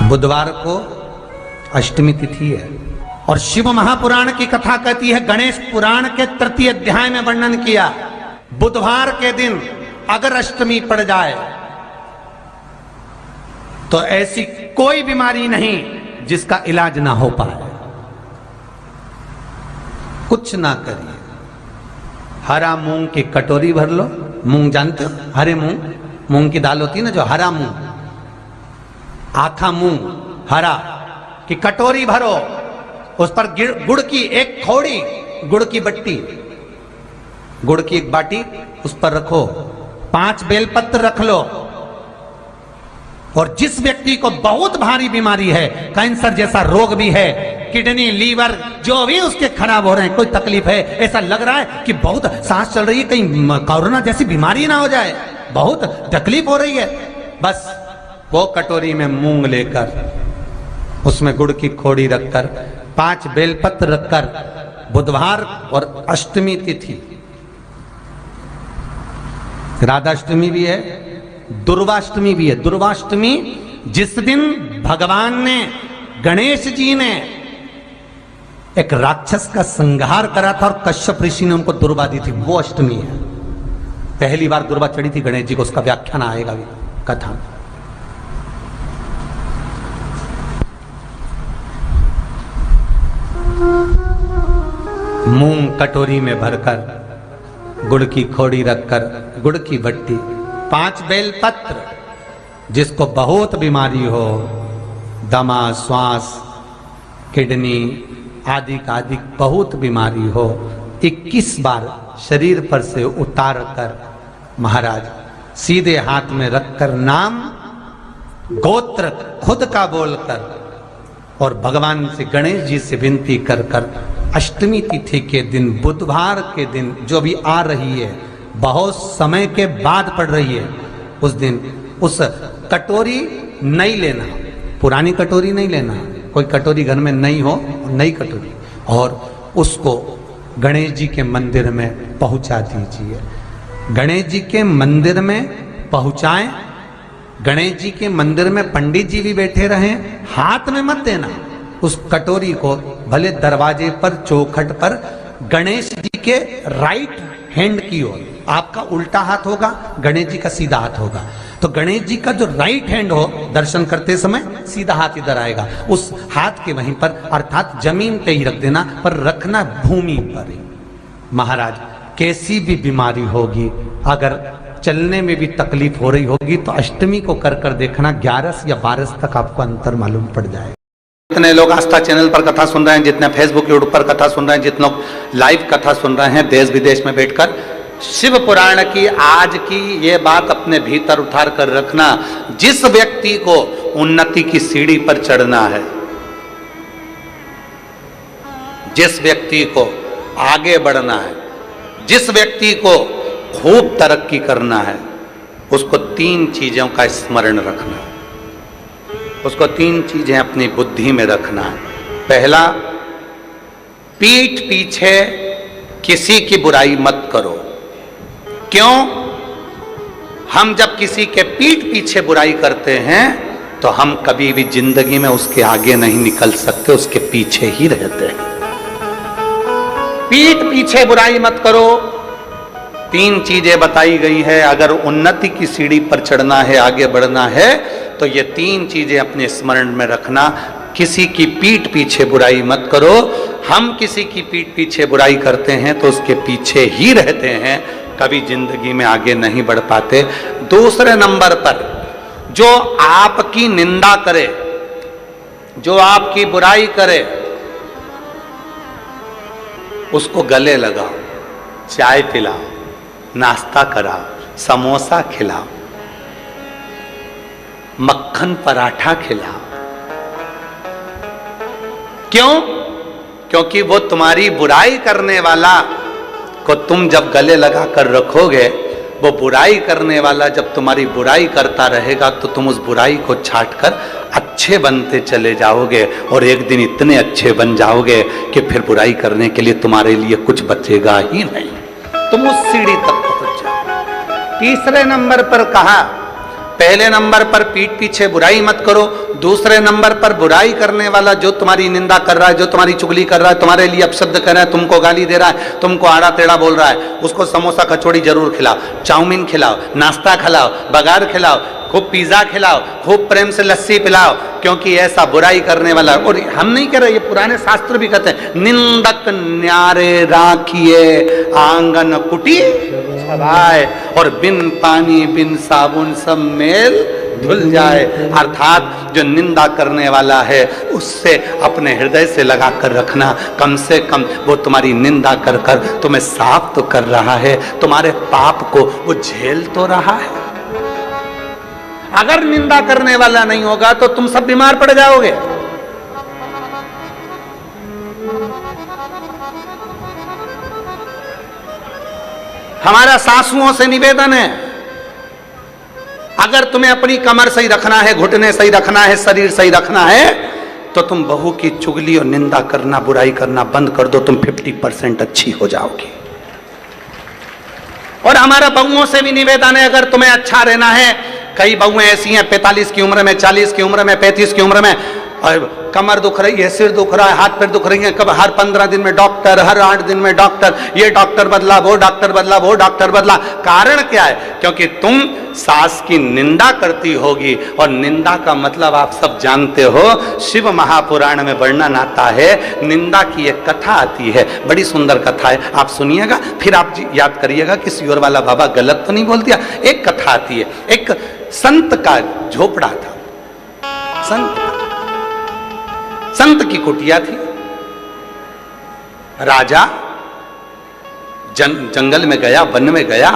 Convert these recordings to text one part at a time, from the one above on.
बुधवार को अष्टमी तिथि है और शिव महापुराण की कथा कहती है, गणेश पुराण के तृतीय अध्याय में वर्णन किया, बुधवार के दिन अगर अष्टमी पड़ जाए तो ऐसी कोई बीमारी नहीं जिसका इलाज ना हो पाए। कुछ ना करिए, हरा मूंग की कटोरी भर लो। मूंग जानते हो, हरे मूंग की दाल होती है ना, जो हरा मूंग, आखा मूंग हरा की कटोरी भरो, उस पर गुड़ की एक थोड़ी, गुड़ की बट्टी, गुड़ की एक बाटी उस पर रखो, 5 बेलपत्र रख लो। और जिस व्यक्ति को बहुत भारी बीमारी है, कैंसर जैसा रोग भी है, किडनी लीवर जो भी उसके खराब हो रहे हैं, कोई तकलीफ है, ऐसा लग रहा है कि बहुत सांस चल रही है, कहीं कोरोना जैसी बीमारी ना हो जाए, बहुत तकलीफ हो रही है, बस वो कटोरी में मूंग लेकर, उसमें गुड़ की खोड़ी रखकर, 5 बेलपत्र रखकर, बुधवार और अष्टमी तिथि, राधाष्टमी भी है, दुर्वाष्टमी भी है। दुर्वाष्टमी जिस दिन भगवान ने, गणेश जी ने एक राक्षस का संहार करा था और कश्यप ऋषि ने उनको दुर्वा दी थी, वो अष्टमी है। पहली बार दुर्वा चढ़ी थी गणेश जी को, उसका व्याख्यान आएगा भी कथा। मूंग कटोरी में भरकर, गुड़ की खोड़ी रखकर, गुड़ की भट्टी, 5 बेलपत्र, जिसको बहुत बीमारी हो, दमा, श्वास, किडनी आदि का आदि बहुत बीमारी हो, 21 बार शरीर पर से उतार कर महाराज सीधे हाथ में रखकर नाम गोत्र खुद का बोलकर और भगवान से, गणेश जी से विनती कर कर अष्टमी तिथि के दिन, बुधवार के दिन जो भी आ रही है, बहुत समय के बाद पड़ रही है, उस दिन उस कटोरी नहीं लेना, पुरानी कटोरी नहीं लेना, कोई कटोरी घर में नहीं हो, नई कटोरी, और उसको गणेश जी के मंदिर में पहुंचा दीजिए। गणेश जी के मंदिर में पहुंचाएं, गणेश जी के मंदिर में पंडित जी भी बैठे रहें, हाथ में मत देना उस कटोरी को, भले दरवाजे पर, चौखट पर, गणेश जी के राइट हैंड की ओर, आपका उल्टा हाथ होगा, गणेश जी का सीधा हाथ होगा, तो गणेश जी का जो राइट हैंड हो, दर्शन करते समय सीधा हाथ इधर आएगा, उस हाथ के वहीं पर, अर्थात जमीन पे ही रख देना, पर रखना भूमि पर ही। महाराज कैसी भी बीमारी होगी, अगर चलने में भी तकलीफ हो रही होगी, तो अष्टमी को कर कर देखना, 11 या 12 तक आपको अंतर मालूम पड़ जाएगा। जितने लोग आस्था चैनल पर कथा सुन रहे हैं, जितने फेसबुक यूट्यूब पर कथा सुन रहे हैं, जितने लोग लाइव कथा सुन रहे हैं देश विदेश में बैठकर, शिव पुराण की आज की ये बात अपने भीतर उतार कर रखना, जिस व्यक्ति को उन्नति की सीढ़ी पर चढ़ना है, जिस व्यक्ति को आगे बढ़ना है, जिस व्यक्ति को खूब तरक्की करना है, उसको 3 चीजों का स्मरण रखना है, उसको 3 चीजें अपनी बुद्धि में रखना है। पहला, पीठ पीछे किसी की बुराई मत करो। क्यों? हम जब किसी के पीठ पीछे बुराई करते हैं तो हम कभी भी जिंदगी में उसके आगे नहीं निकल सकते, उसके पीछे ही रहते हैं। पीठ पीछे बुराई मत करो। 3 चीजें बताई गई है, अगर उन्नति की सीढ़ी पर चढ़ना है, आगे बढ़ना है, तो ये 3 चीजें अपने स्मरण में रखना। किसी की पीठ पीछे बुराई मत करो। हम किसी की पीठ पीछे बुराई करते हैं तो उसके पीछे ही रहते हैं, कभी जिंदगी में आगे नहीं बढ़ पाते। दूसरे नंबर पर, जो आपकी निंदा करे, जो आपकी बुराई करे, उसको गले लगाओ, चाय पिलाओ, नाश्ता कराओ, समोसा खिलाओ, मक्खन पराठा खिलाओ। क्यों? क्योंकि वो तुम्हारी बुराई करने वाला को तुम जब गले लगा कर रखोगे, वो बुराई करने वाला जब तुम्हारी बुराई करता रहेगा, तो तुम उस बुराई को छाट कर अच्छे बनते चले जाओगे, और एक दिन इतने अच्छे बन जाओगे कि फिर बुराई करने के लिए तुम्हारे लिए कुछ बचेगा ही नहीं, तुम उस सीढ़ी तक पहुंच जाओ। तीसरे नंबर पर कहा, पहले नंबर पर पीठ पीछे बुराई मत करो, दूसरे नंबर पर बुराई करने वाला, जो तुम्हारी निंदा कर रहा है, जो तुम्हारी चुगली कर रहा है, तुम्हारे लिए अपशब्द कर रहा है, तुमको गाली दे रहा है, तुमको आड़ा टेढ़ा बोल रहा है, उसको समोसा कचौड़ी जरूर खिलाओ, चाउमीन खिलाओ, नाश्ता खिलाओ, बघार खिलाओ, खूब पिज्जा खिलाओ, खूब प्रेम से लस्सी पिलाओ, क्योंकि ऐसा बुराई करने वाला। और हम नहीं कह रहे, ये पुराने शास्त्र भी कहते हैं, निंदक न्यारे राखिए आंगन कुटी छवाए, और बिन पानी बिन साबुन सब मेल धुल जाए। अर्थात जो निंदा करने वाला है उससे अपने हृदय से लगा कर रखना, कम से कम वो तुम्हारी निंदा कर कर तुम्हें साफ तो कर रहा है, तुम्हारे पाप को वो झेल तो रहा है। अगर निंदा करने वाला नहीं होगा तो तुम सब बीमार पड़ जाओगे। हमारा सासुओं से निवेदन है, अगर तुम्हें अपनी कमर सही रखना है, घुटने सही रखना है, शरीर सही रखना है, तो तुम बहू की चुगली और निंदा करना, बुराई करना बंद कर दो, तुम 50% अच्छी हो जाओगी। और हमारा बहुओं से भी निवेदन है, अगर तुम्हें अच्छा रहना है, कई बहुएं ऐसी हैं 45 की उम्र में, 40 की उम्र में, 35 की उम्र में, और कमर दुख रही है, सिर दुख रहा है, हाथ पैर दुख रही है, कब हर 15 दिन में डॉक्टर, हर 8 दिन में डॉक्टर, ये डॉक्टर बदला, वो डॉक्टर बदला, वो डॉक्टर बदला। कारण क्या है? क्योंकि तुम सास की निंदा करती होगी, और निंदा का मतलब आप सब जानते हो, शिव महापुराण में वर्णन आता है, निंदा की एक कथा आती है, बड़ी सुंदर कथा है, आप सुनिएगा, फिर आप याद करिएगा कि सियोर वाला बाबा गलत तो नहीं बोल दिया। एक कथा आती है, एक संत का झोपड़ा था, संत की कुटिया थी। राजा जंगल में गया, वन में गया,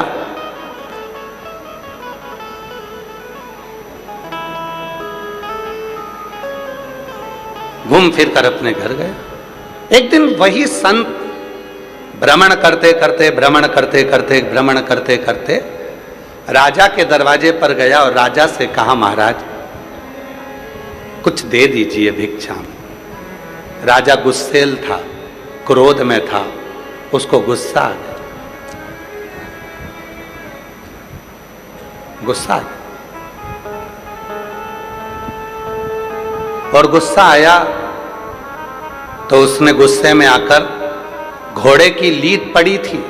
घूम फिर कर अपने घर गया। एक दिन वही संत भ्रमण करते करते राजा के दरवाजे पर गया और राजा से कहा, महाराज कुछ दे दीजिए भिक्षा में। राजा गुस्सेल था, क्रोध में था, उसको गुस्सा आ गया, और गुस्सा आया तो उसने गुस्से में आकर, घोड़े की लीद पड़ी थी,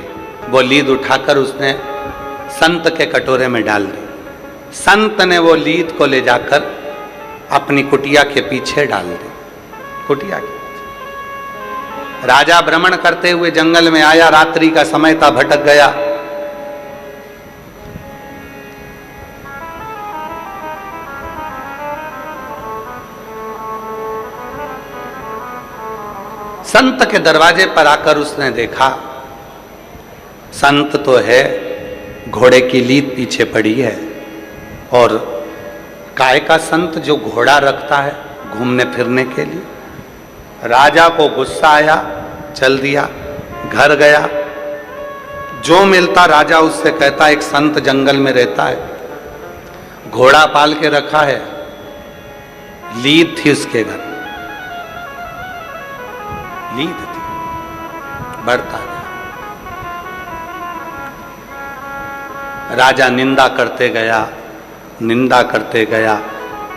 वो लीद उठाकर उसने संत के कटोरे में डाल दी। संत ने वो लीद को ले जाकर अपनी कुटिया के पीछे डाल दी। कुटिया के राजा भ्रमण करते हुए जंगल में आया, रात्रि का समय था, भटक गया। संत के दरवाजे पर आकर उसने देखा, संत तो है, घोड़े की लीद पीछे पड़ी है, और काय का संत जो घोड़ा रखता है घूमने फिरने के लिए। राजा को गुस्सा आया, चल दिया, घर गया, जो मिलता राजा उससे कहता, एक संत जंगल में रहता है, घोड़ा पाल के रखा है, लीद थी उसके घर, लीद थी, बढ़ता गया। राजा निंदा करते गया,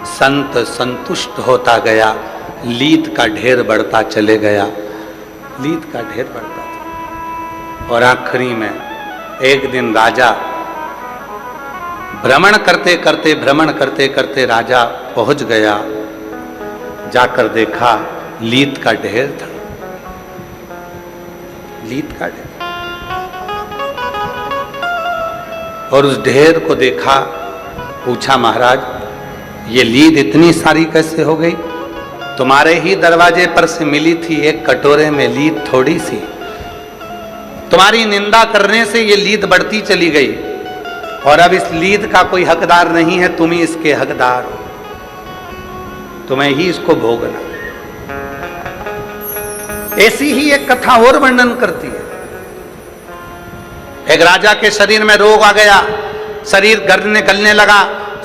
संत संतुष्ट होता गया, लीद का ढेर बढ़ता चले गया, लीद का ढेर बढ़ता था। और आखिरी में एक दिन राजा भ्रमण करते करते राजा पहुंच गया, जाकर देखा लीद का ढेर था, लीद का ढेर। और उस ढेर को देखा, पूछा, महाराज ये लीद इतनी सारी कैसे हो गई? तुम्हारे ही दरवाजे पर से मिली थी, एक कटोरे में लीद थोड़ी सी, तुम्हारी निंदा करने से ये लीद बढ़ती चली गई, और अब इस लीद का कोई हकदार नहीं है, तुम ही इसके हकदार हो, तुम्हें ही इसको भोगना। ऐसी ही एक कथा और वर्णन करती है। एक राजा के शरीर में रोग आ गया, शरीर गर्द निकलने लगा,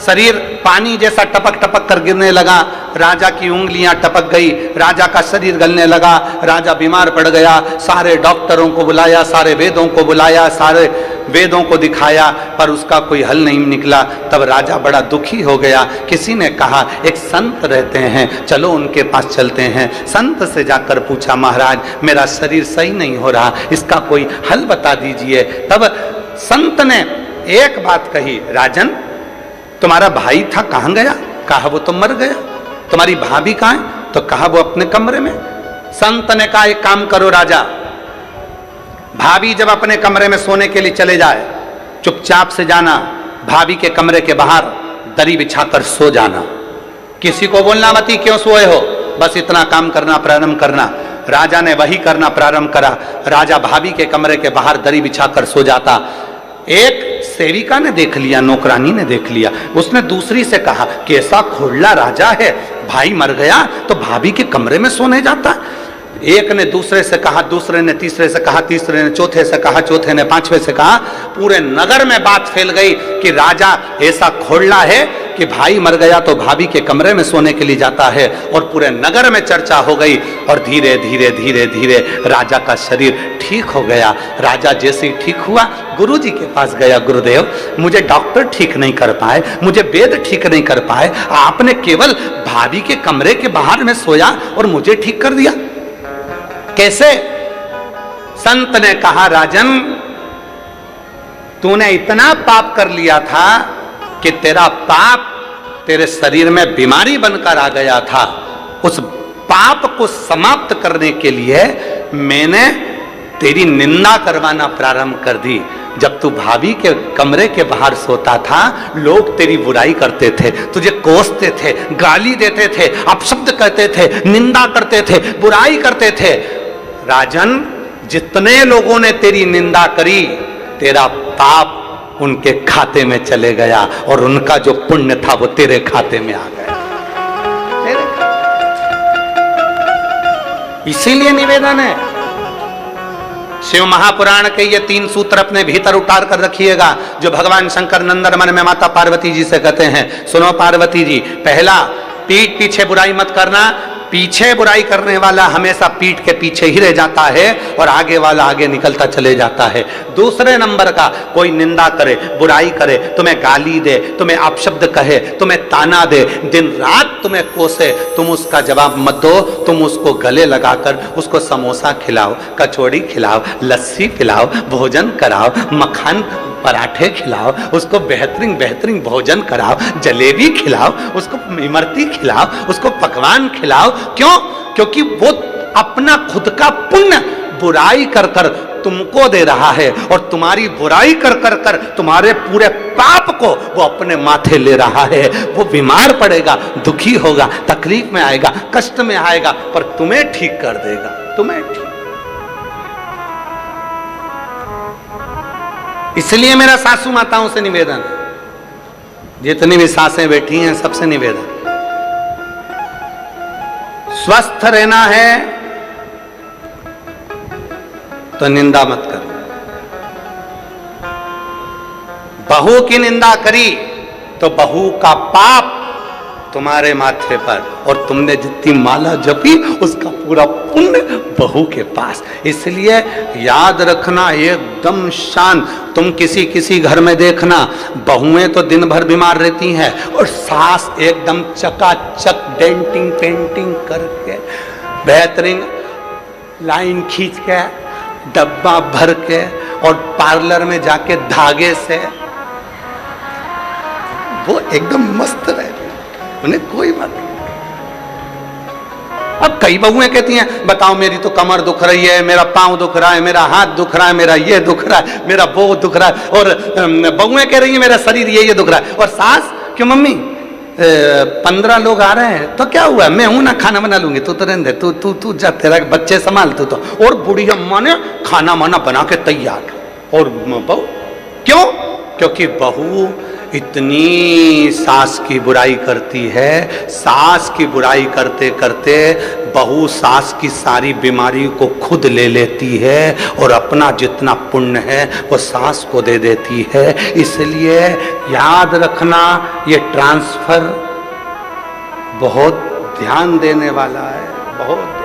शरीर पानी जैसा टपक टपक कर गिरने लगा। राजा की उंगलियां टपक गई, राजा का शरीर गलने लगा, राजा बीमार पड़ गया। सारे डॉक्टरों को बुलाया, सारे वेदों को बुलाया, सारे वेदों को दिखाया, पर उसका कोई हल नहीं निकला। तब राजा बड़ा दुखी हो गया। किसी ने कहा एक संत रहते हैं, चलो उनके पास चलते हैं। संत से जाकर पूछा, महाराज मेरा शरीर सही नहीं हो रहा, इसका कोई हल बता दीजिए। तब संत ने एक बात कही, राजन तुम्हारा भाई था कहां गया? कहा वो तो मर गया। तुम्हारी भाभी कहां है? तो कहा वो अपने कमरे में। संत ने कहा एक काम करो राजा, भाभी जब अपने कमरे में सोने के लिए चले जाए, चुपचाप से जाना, भाभी के कमरे के बाहर दरी बिछाकर सो जाना, किसी को बोलना मत क्यों सोए हो, बस इतना काम करना प्रारंभ करना। राजा ने वही करना प्रारंभ करा। राजा भाभी के कमरे के बाहर दरी बिछाकर सो जाता। एक सेविका ने देख लिया, नौकरानी ने देख लिया, उसने दूसरी से कहा कैसा खोड़ला राजा है, भाई मर गया तो भाभी के कमरे में सोने जाता। एक ने दूसरे से कहा, दूसरे ने तीसरे से कहा, तीसरे ने चौथे से कहा, चौथे ने पांचवे से कहा। पूरे नगर में बात फैल गई कि राजा ऐसा खोड़ला है कि भाई मर गया तो भाभी के कमरे में सोने के लिए जाता है। और पूरे नगर में चर्चा हो गई और धीरे धीरे धीरे धीरे राजा का शरीर ठीक हो गया। राजा जैसे ही ठीक हुआ, गुरुजी के पास गया, गुरुदेव मुझे डॉक्टर ठीक नहीं कर पाए, मुझे वेद ठीक नहीं कर पाए, आपने केवल भाभी के कमरे के बाहर में सोया और मुझे ठीक कर दिया, कैसे? संत ने कहा, राजन तूने इतना पाप कर लिया था कि तेरा पाप तेरे शरीर में बीमारी बनकर आ गया था। उस पाप को समाप्त करने के लिए मैंने तेरी निंदा करवाना प्रारंभ कर दी। जब तू भाभी के कमरे के बाहर सोता था, लोग तेरी बुराई करते थे, तुझे कोसते थे, गाली देते थे, अपशब्द कहते थे, निंदा करते थे, बुराई करते थे। राजन जितने लोगों ने तेरी निंदा करी, तेरा पाप उनके खाते में चले गया और उनका जो पुण्य था वो तेरे खाते में आ गया। इसीलिए निवेदन है, शिव महापुराण के ये 3 सूत्र अपने भीतर उतार कर रखिएगा, जो भगवान शंकर नंदन मन में माता पार्वती जी से कहते हैं। सुनो पार्वती जी, पहला, पीठ पीछे बुराई मत करना। पीछे बुराई करने वाला हमेशा पीठ के पीछे ही रह जाता है और आगे वाला आगे निकलता चले जाता है। दूसरे नंबर का, कोई निंदा करे, बुराई करे, तुम्हें गाली दे, तुम्हें अपशब्द कहे, तुम्हें ताना दे, दिन रात तुम्हें कोसे, तुम उसका जवाब मत दो, तुम उसको गले लगाकर उसको समोसा खिलाओ, कचौड़ी खिलाओ, लस्सी पिलाओ, भोजन कराओ, मक्खन पराठे खिलाओ, उसको बेहतरीन बेहतरीन भोजन कराओ, जलेबी खिलाओ, उसको इमरती खिलाओ, उसको पकवान खिलाओ। क्यों? क्योंकि वो अपना खुद का पुण्य बुराई कर कर तुमको दे रहा है और तुम्हारी बुराई कर कर कर तुम्हारे पूरे पाप को वो अपने माथे ले रहा है। वो बीमार पड़ेगा, दुखी होगा, तकलीफ में आएगा, कष्ट में आएगा, पर तुम्हें ठीक कर देगा, तुम्हें ठीक। इसलिए मेरा सासू माताओं से निवेदन, जितनी भी सासें बैठी हैं सबसे निवेदन, स्वस्थ रहना है तो निंदा मत करो। बहू की निंदा करी तो बहू का पाप तुम्हारे माथे पर, और तुमने जितनी माला जपी उसका पूरा पुण्य बहू के पास। इसलिए याद रखना, एकदम शांत। तुम किसी किसी घर में देखना, बहुएं तो दिन भर बीमार रहती हैं और सास एकदम चकाचक डेंटिंग पेंटिंग करके, बेहतरीन लाइन खींच के, डब्बा भर के, और पार्लर में जाके धागे से वो एकदम मस्त रहे, उन्हें कोई बात नहीं। अब कई बहुएं कहती हैं, बताओ मेरी तो कमर दुख रही है, मेरा पांव दुख रहा है, मेरा हाथ दुख रहा है, मेरा ये दुख रहा है, मेरा वो दुख रहा है, और बहुएं कह रही हैं मेरा शरीर ये दुख रहा है। और सास, क्यों मम्मी 15 लोग आ रहे हैं तो क्या हुआ, मैं हूं ना, खाना बना लूंगी, तू तो रहने दे, तू तू तू जा, तेरा बच्चे संभाल तू तो। और बूढ़ी अम्मा ने खाना माना बना के तैयार, और बहू, क्यों? क्योंकि बहू इतनी सास की बुराई करती है, सास की बुराई करते करते बहू सास की सारी बीमारी को खुद ले लेती है और अपना जितना पुण्य है वो सास को दे देती है। इसलिए याद रखना, ये ट्रांसफर बहुत ध्यान देने वाला है, बहुत ध्यान।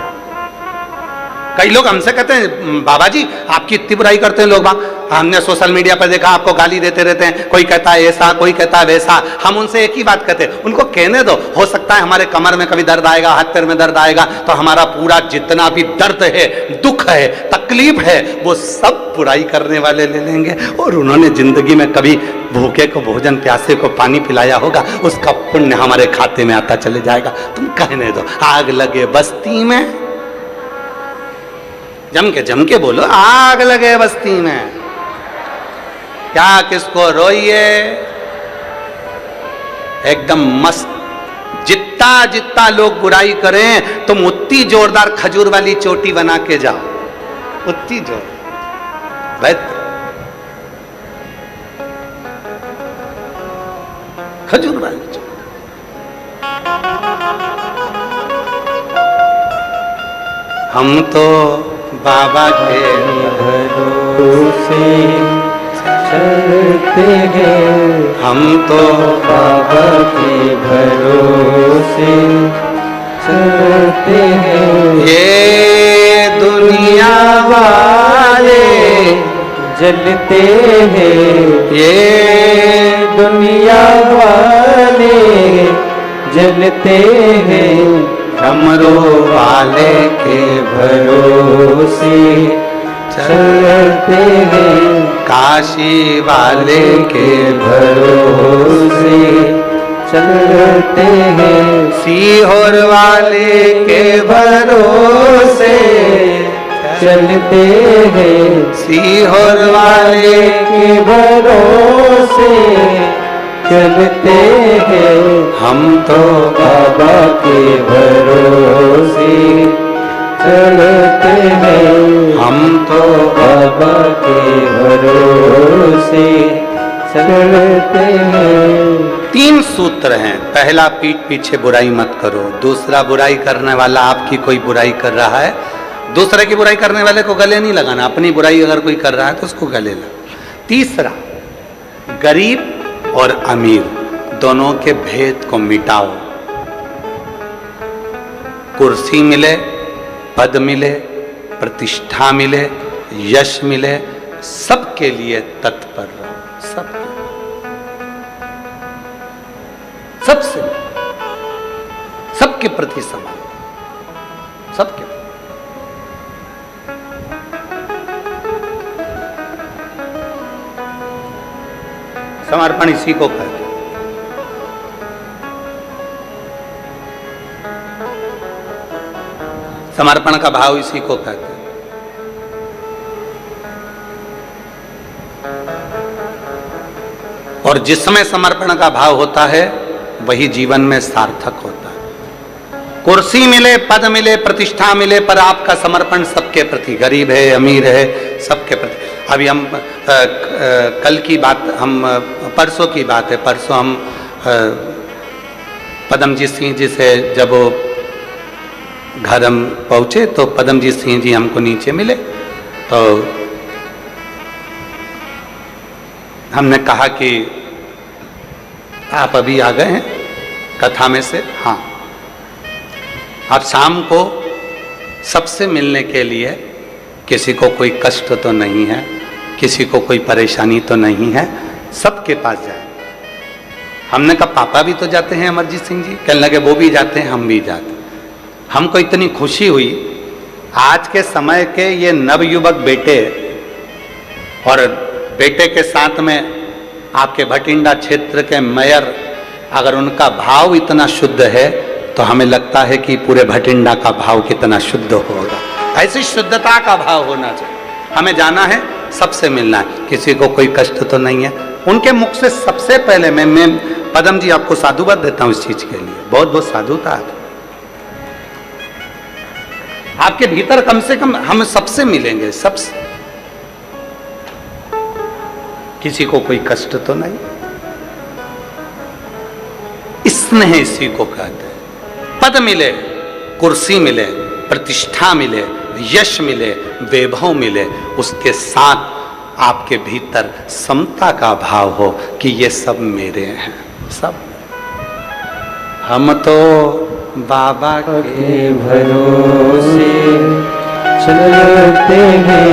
कई लोग हमसे कहते हैं बाबा जी आपकी इतनी बुराई करते हैं लोग, हमने सोशल मीडिया पर देखा आपको गाली देते रहते हैं, कोई कहता है ऐसा, कोई कहता है वैसा। हम उनसे एक ही बात कहते हैं, उनको कहने दो, हो सकता है हमारे कमर में कभी दर्द आएगा, हाथ पैर में दर्द आएगा, तो हमारा पूरा जितना भी दर्द है, दुख है, तकलीफ है, वो सब बुराई करने वाले ले लेंगे। और उन्होंने जिंदगी में कभी भूखे को भोजन, प्यासे को पानी पिलाया होगा, उसका पुण्य हमारे खाते में आता चले जाएगा। तुम कहने दो, आग लगे बस्ती में, जम के बोलो, आग लगे बस्ती में, क्या किसको रोइए, एकदम मस्त। जितना जितना लोग बुराई करें तुम उतनी जोरदार खजूर वाली चोटी बना के जाओ, उतनी जोर खजूर वाली चोटी। हम तो बाबा के भरोसे चलते हैं, हम तो बाबा के भरोसे चलते हैं। ये दुनिया वाले जलते हैं, ये दुनिया वाले जलते हैं, डमरू वाले के भरोसे चलते हैं, काशी वाले के भरोसे चलते हैं, सीहोर वाले के भरोसे चलते हैं, सीहोर वाले के भरोसे चलते हैं। हम तो बाबा के भरोसे चलते हैं, हम तो बाबा के भरोसे चलते हैं। 3 सूत्र हैं। पहला, पीठ पीछे बुराई मत करो। दूसरा, बुराई करने वाला आपकी कोई बुराई कर रहा है, दूसरे की बुराई करने वाले को गले नहीं लगाना, अपनी बुराई अगर कोई कर रहा है तो उसको गले लगा। तीसरा, गरीब और अमीर दोनों के भेद को मिटाओ। कुर्सी मिले, पद मिले, प्रतिष्ठा मिले, यश मिले, सबके लिए तत्पर रहो, सबके, सबसे, सबके प्रति समान, सबके। समर्पण इसी को कहते हैं। समर्पण का भाव इसी को कहते हैं। और जिसमें समर्पण का भाव होता है वही जीवन में सार्थक होता है। कुर्सी मिले, पद मिले, प्रतिष्ठा मिले, पर आपका समर्पण सबके प्रति, गरीब है, अमीर है, सबके प्रति। अभी हम कल की बात, हम परसों की बात है, परसों हम पदमजीत सिंह जी से जब वो घर हम पहुँचे तो पदमजीत सिंह जी हमको नीचे मिले, तो हमने कहा कि आप अभी आ गए हैं कथा में से? हाँ। आप शाम को सबसे मिलने के लिए, किसी को कोई कष्ट तो नहीं है, किसी को कोई परेशानी तो नहीं है, सबके पास जाए। हमने कहा पापा भी तो जाते हैं अमरजीत सिंह जी? कहने लगे वो भी जाते हैं, हम भी जाते हैं। हमको इतनी खुशी हुई, आज के समय के ये नवयुवक बेटे, और बेटे के साथ में आपके भटिंडा क्षेत्र के मेयर, अगर उनका भाव इतना शुद्ध है तो हमें लगता है कि पूरे भटिंडा का भाव कितना शुद्ध होगा। ऐसी शुद्धता का भाव होना चाहिए। हमें जाना है, सबसे मिलना है, किसी को कोई कष्ट तो नहीं है। उनके मुख से सबसे पहले मैं पदम जी आपको साधुवाद देता हूँ इस चीज के लिए, बहुत बहुत साधुता है आपके भीतर। कम से कम हम सबसे मिलेंगे, सबसे, किसी को कोई कष्ट तो नहीं। स्नेह इसी को कहते हैं। पद मिले, कुर्सी मिले, प्रतिष्ठा मिले, यश मिले, वैभव मिले, उसके साथ आपके भीतर समता का भाव हो कि ये सब मेरे हैं, सब। हम तो बाबा के भरोसे चलते हैं,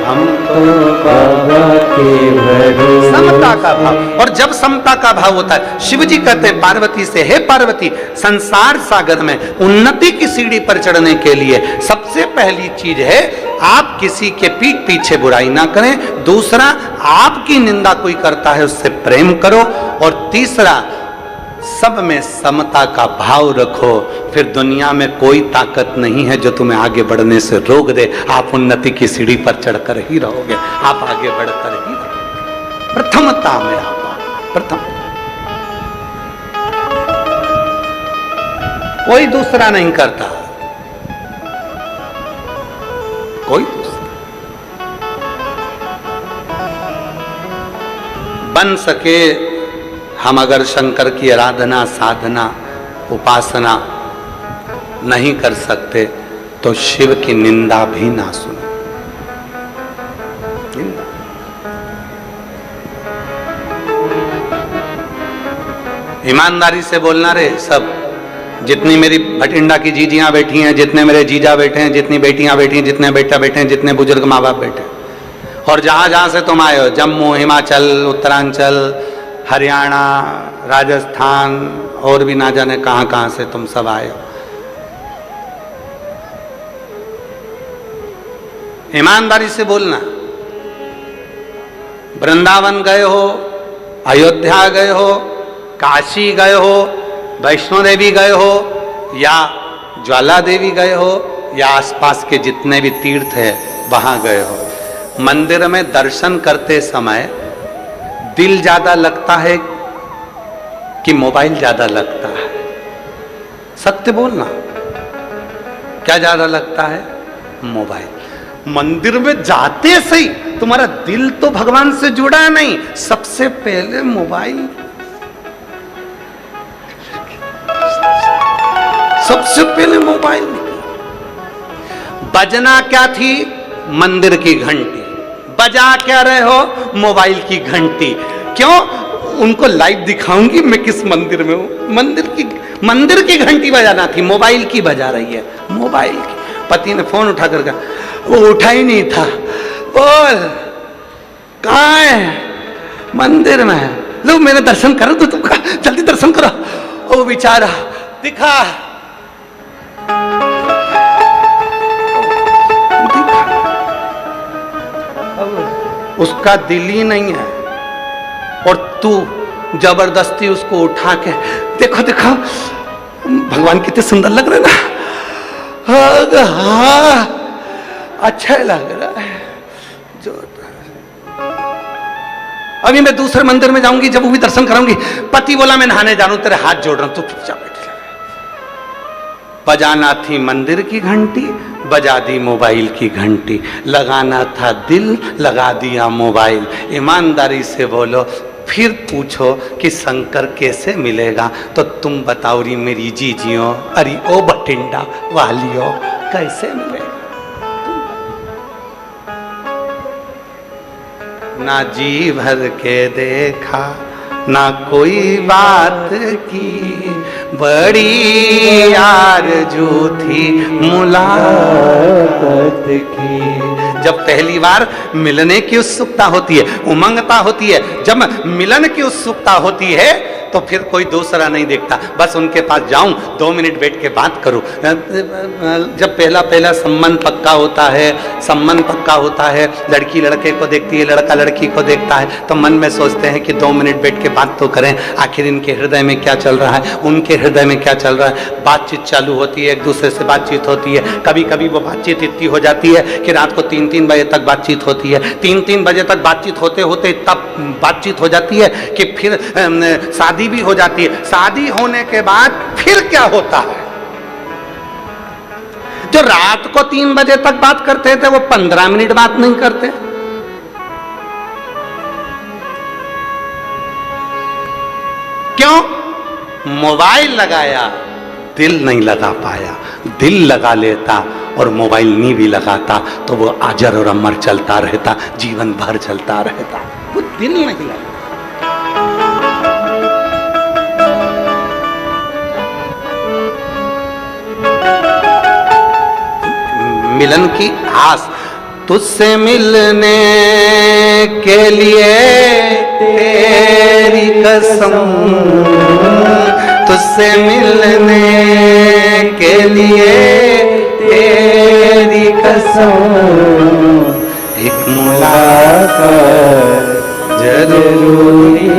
हम तो बाबा के भरोसे। समता का भाव, और जब समता का भाव होता है, शिव जी कहते हैं पार्वती से, हे पार्वती, संसार सागर में उन्नति की सीढ़ी पर चढ़ने के लिए सबसे पहली चीज है आप किसी के पीठ पीछे बुराई ना करें, दूसरा आपकी निंदा कोई करता है उससे प्रेम करो, और तीसरा सब में समता का भाव रखो। फिर दुनिया में कोई ताकत नहीं है जो तुम्हें आगे बढ़ने से रोक दे। आप उन्नति की सीढ़ी पर चढ़कर ही रहोगे, आप आगे बढ़कर ही रहोगे। प्रथमता में आप प्रथम, कोई दूसरा नहीं करता, कोई दूसरा। बन सके हम अगर शंकर की आराधना, साधना, उपासना नहीं कर सकते तो शिव की निंदा भी ना सुनो। ईमानदारी से बोलना रे सब, जितनी मेरी भटिंडा की जीजियां बैठी हैं, जितने मेरे जीजा बैठे हैं, जितनी बेटियां बैठी हैं, जितने बेटा बैठे हैं, जितने बुजुर्ग माँ बाप बैठे हैं, और जहां जहां से तुम आए हो, जम्मू, हिमाचल, उत्तरांचल, हरियाणा, राजस्थान और भी ना जाने कहां कहां से तुम सब आए हो, ईमानदारी से बोलना। वृंदावन गए हो, अयोध्या गए हो, काशी गए हो, वैष्णो देवी गए हो, या ज्वाला देवी गए हो, या आसपास के जितने भी तीर्थ है वहां गए हो, मंदिर में दर्शन करते समय दिल ज्यादा लगता है कि मोबाइल ज्यादा लगता है? सत्य बोलना, क्या ज्यादा लगता है? मोबाइल। मंदिर में जाते सही तुम्हारा दिल तो भगवान से जुड़ा नहीं, सबसे पहले मोबाइल, सबसे पहले मोबाइल। बजना क्या थी? मंदिर की घंटी। बजा क्या रहे हो? मोबाइल की घंटी। क्यों? उनको लाइव दिखाऊंगी मैं किस मंदिर में हूं। मंदिर की घंटी बजाना थी, मोबाइल की बजा रही है, मोबाइल की। पति ने फोन उठा कर कहा, वो उठा ही नहीं था। बोल कहाँ है? मंदिर में है। लो मेरे दर्शन करो तो तुम, जल्दी दर्शन करो। ओ बेचारा दिखा, उसका दिल ही नहीं है, और तू जबरदस्ती उसको उठा के, देखो देखो भगवान कितने सुंदर लग रहे ना, हाँ अच्छा लग रहा है। जो अभी मैं दूसरे मंदिर में जाऊंगी, जब वो भी दर्शन कराऊंगी। पति बोला मैं नहाने जा रहा हूं, तेरे हाथ जोड़ रहा हूं, तू चुपचाप बैठ। बजाना थी मंदिर की घंटी, बजा दी मोबाइल की घंटी। लगाना था दिल, लगा दिया मोबाइल। ईमानदारी से बोलो, फिर पूछो कि शंकर कैसे मिलेगा, तो तुम बताओ री मेरी जीजियों, अरे ओ बटिंडा वालियों, कैसे मिलेगा? ना जी भर के देखा, ना कोई बात की, बड़ी आरज़ू थी मुलाकात की। जब पहली बार मिलने की उत्सुकता होती है, उमंगता होती है, जब मिलन की उत्सुकता होती है तो फिर कोई दूसरा नहीं देखता, बस उनके पास जाऊं, 2 मिनट बैठ के बात करूं। जब पहला संबंध पक्का होता है, लड़की लड़के को देखती है, लड़का लड़की को देखता है, तो मन में सोचते हैं कि 2 मिनट बैठ के बात तो करें, आखिर इनके हृदय में क्या चल रहा है, उनके हृदय में क्या चल रहा है। बातचीत चालू होती है, एक दूसरे से बातचीत होती है। कभी कभी वो बातचीत इतनी हो जाती है कि रात को 3-3 बजे तक बातचीत होती है। 3-3 बजे तक बातचीत होते होते तब बातचीत हो जाती है कि फिर शादी भी हो जाती है। शादी होने के बाद फिर क्या होता है? जो रात को 3 बजे तक बात करते थे वो 15 मिनट बात नहीं करते। क्यों? मोबाइल लगाया, दिल नहीं लगा पाया। दिल लगा लेता और मोबाइल नहीं भी लगाता तो वो अजर और अमर चलता रहता, जीवन भर चलता रहता। वो दिल नहीं लगा। मिलन की आस, तुझसे मिलने के लिए तेरी कसम, तुझसे मिलने के लिए तेरी कसम, एक मुलाकात जरूरी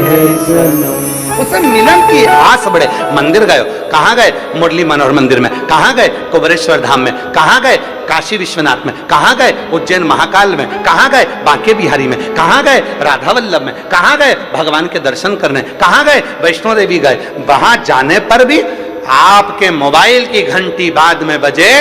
है सनम। उसे मिलन की आस बढ़े। मंदिर गए, कहाँ गए? मुरली मनोहर मंदिर में। कहाँ गए? कुबेरेश्वर धाम में। कहाँ गए? काशी विश्वनाथ में। कहाँ गए? उज्जैन महाकाल में। कहाँ गए? बांके बिहारी में। कहाँ गए? राधा वल्लभ में। कहाँ गए? भगवान के दर्शन करने। कहाँ गए? वैष्णो देवी गए। वहां जाने पर भी आपके मोबाइल की घंटी बाद में बजे,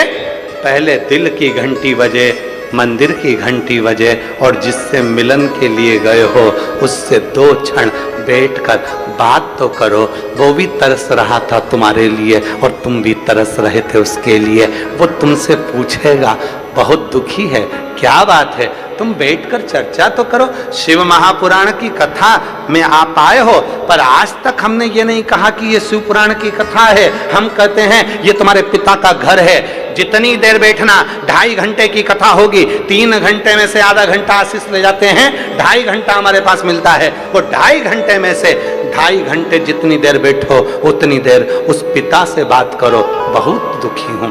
पहले दिल की घंटी बजे, मंदिर की घंटी बजे, और जिससे मिलन के लिए गए हो उससे 2 क्षण बैठकर बात तो करो। वो भी तरस रहा था तुम्हारे लिए और तुम भी तरस रहे थे उसके लिए। वो तुमसे पूछेगा बहुत दुखी है, क्या बात है, तुम बैठकर चर्चा तो करो। शिव महापुराण की कथा में आप आए हो, पर आज तक हमने ये नहीं कहा कि ये शिव पुराण की कथा है। हम कहते हैं ये तुम्हारे पिता का घर है। जितनी देर बैठना, 2.5 घंटे की कथा होगी, 3 घंटे में से आधा घंटा आशीष ले जाते हैं, 2.5 घंटा हमारे पास मिलता है। वो 2.5 घंटे में से 2.5 घंटे जितनी देर बैठो उतनी देर उस पिता से बात करो। बहुत दुखी हूं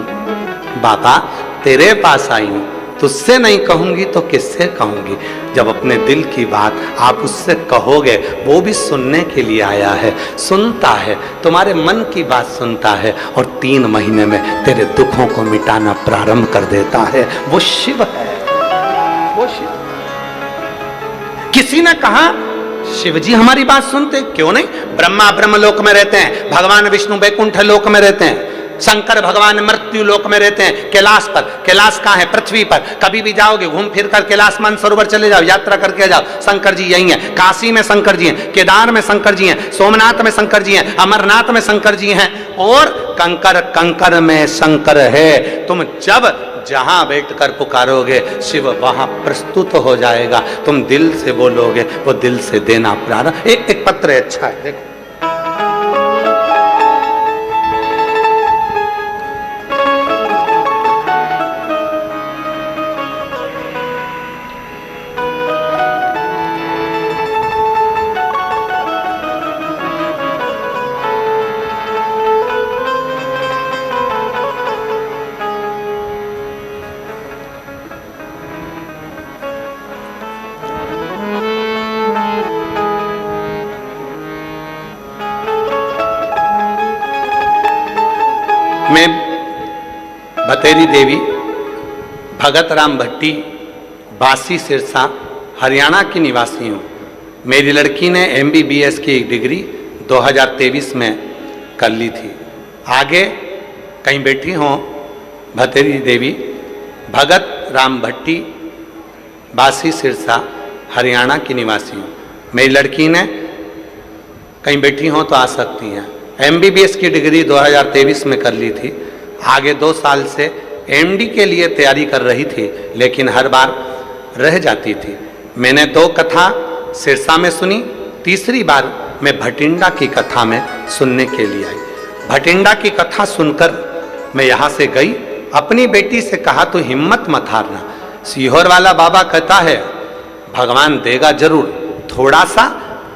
बाबा, तेरे पास आई हूं, तुझसे नहीं कहूंगी तो किससे कहूंगी। जब अपने दिल की बात आप उससे कहोगे, वो भी सुनने के लिए आया है, सुनता है, तुम्हारे मन की बात सुनता है और 3 महीने में तेरे दुखों को मिटाना प्रारंभ कर देता है। वो शिव है, वो शिव। किसी ने कहा शिव जी हमारी बात सुनते, क्यों नहीं? ब्रह्मा ब्रह्मलोक में रहते हैं, भगवान विष्णु वैकुंठ लोक में रहते हैं, शंकर भगवान मृत्यु लोक में रहते हैं, कैलाश पर। कैलाश कहाँ है? पृथ्वी पर। कभी भी जाओगे घूम फिर कर कैलाश मानसरोवर चले जाओ, यात्रा करके जाओ, शंकर जी यही हैं। काशी में शंकर जी हैं, केदार में शंकर जी हैं, सोमनाथ में शंकर जी हैं, अमरनाथ में शंकर जी हैं, और कंकर कंकर में शंकर है। तुम जब जहां बैठकर पुकारोगे शिव वहां प्रस्तुत हो जाएगा। तुम दिल से बोलोगे, वो दिल से देना प्रारंभ। एक पत्र है, अच्छा है, देखो। मैं भतेरी देवी भगत राम भट्टी, बासी सिरसा, हरियाणा की निवासी हूँ। मेरी लड़की ने MBBS की डिग्री 2023 में कर ली थी। आगे कहीं बैठी हों, भतेरी देवी भगत राम भट्टी, बासी सिरसा, हरियाणा की निवासी हूँ। मेरी लड़की ने कहीं बैठी हों तो आ सकती हैं। MBBS की डिग्री 2023 में कर ली थी। आगे 2 साल से MD के लिए तैयारी कर रही थी, लेकिन हर बार रह जाती थी। मैंने 2 कथा सिरसा में सुनी, तीसरी बार मैं भटिंडा की कथा में सुनने के लिए आई। भटिंडा की कथा सुनकर मैं यहाँ से गई, अपनी बेटी से कहा तो हिम्मत मत हारना। सीहोर वाला बाबा कहता है भगवान देगा जरूर, थोड़ा सा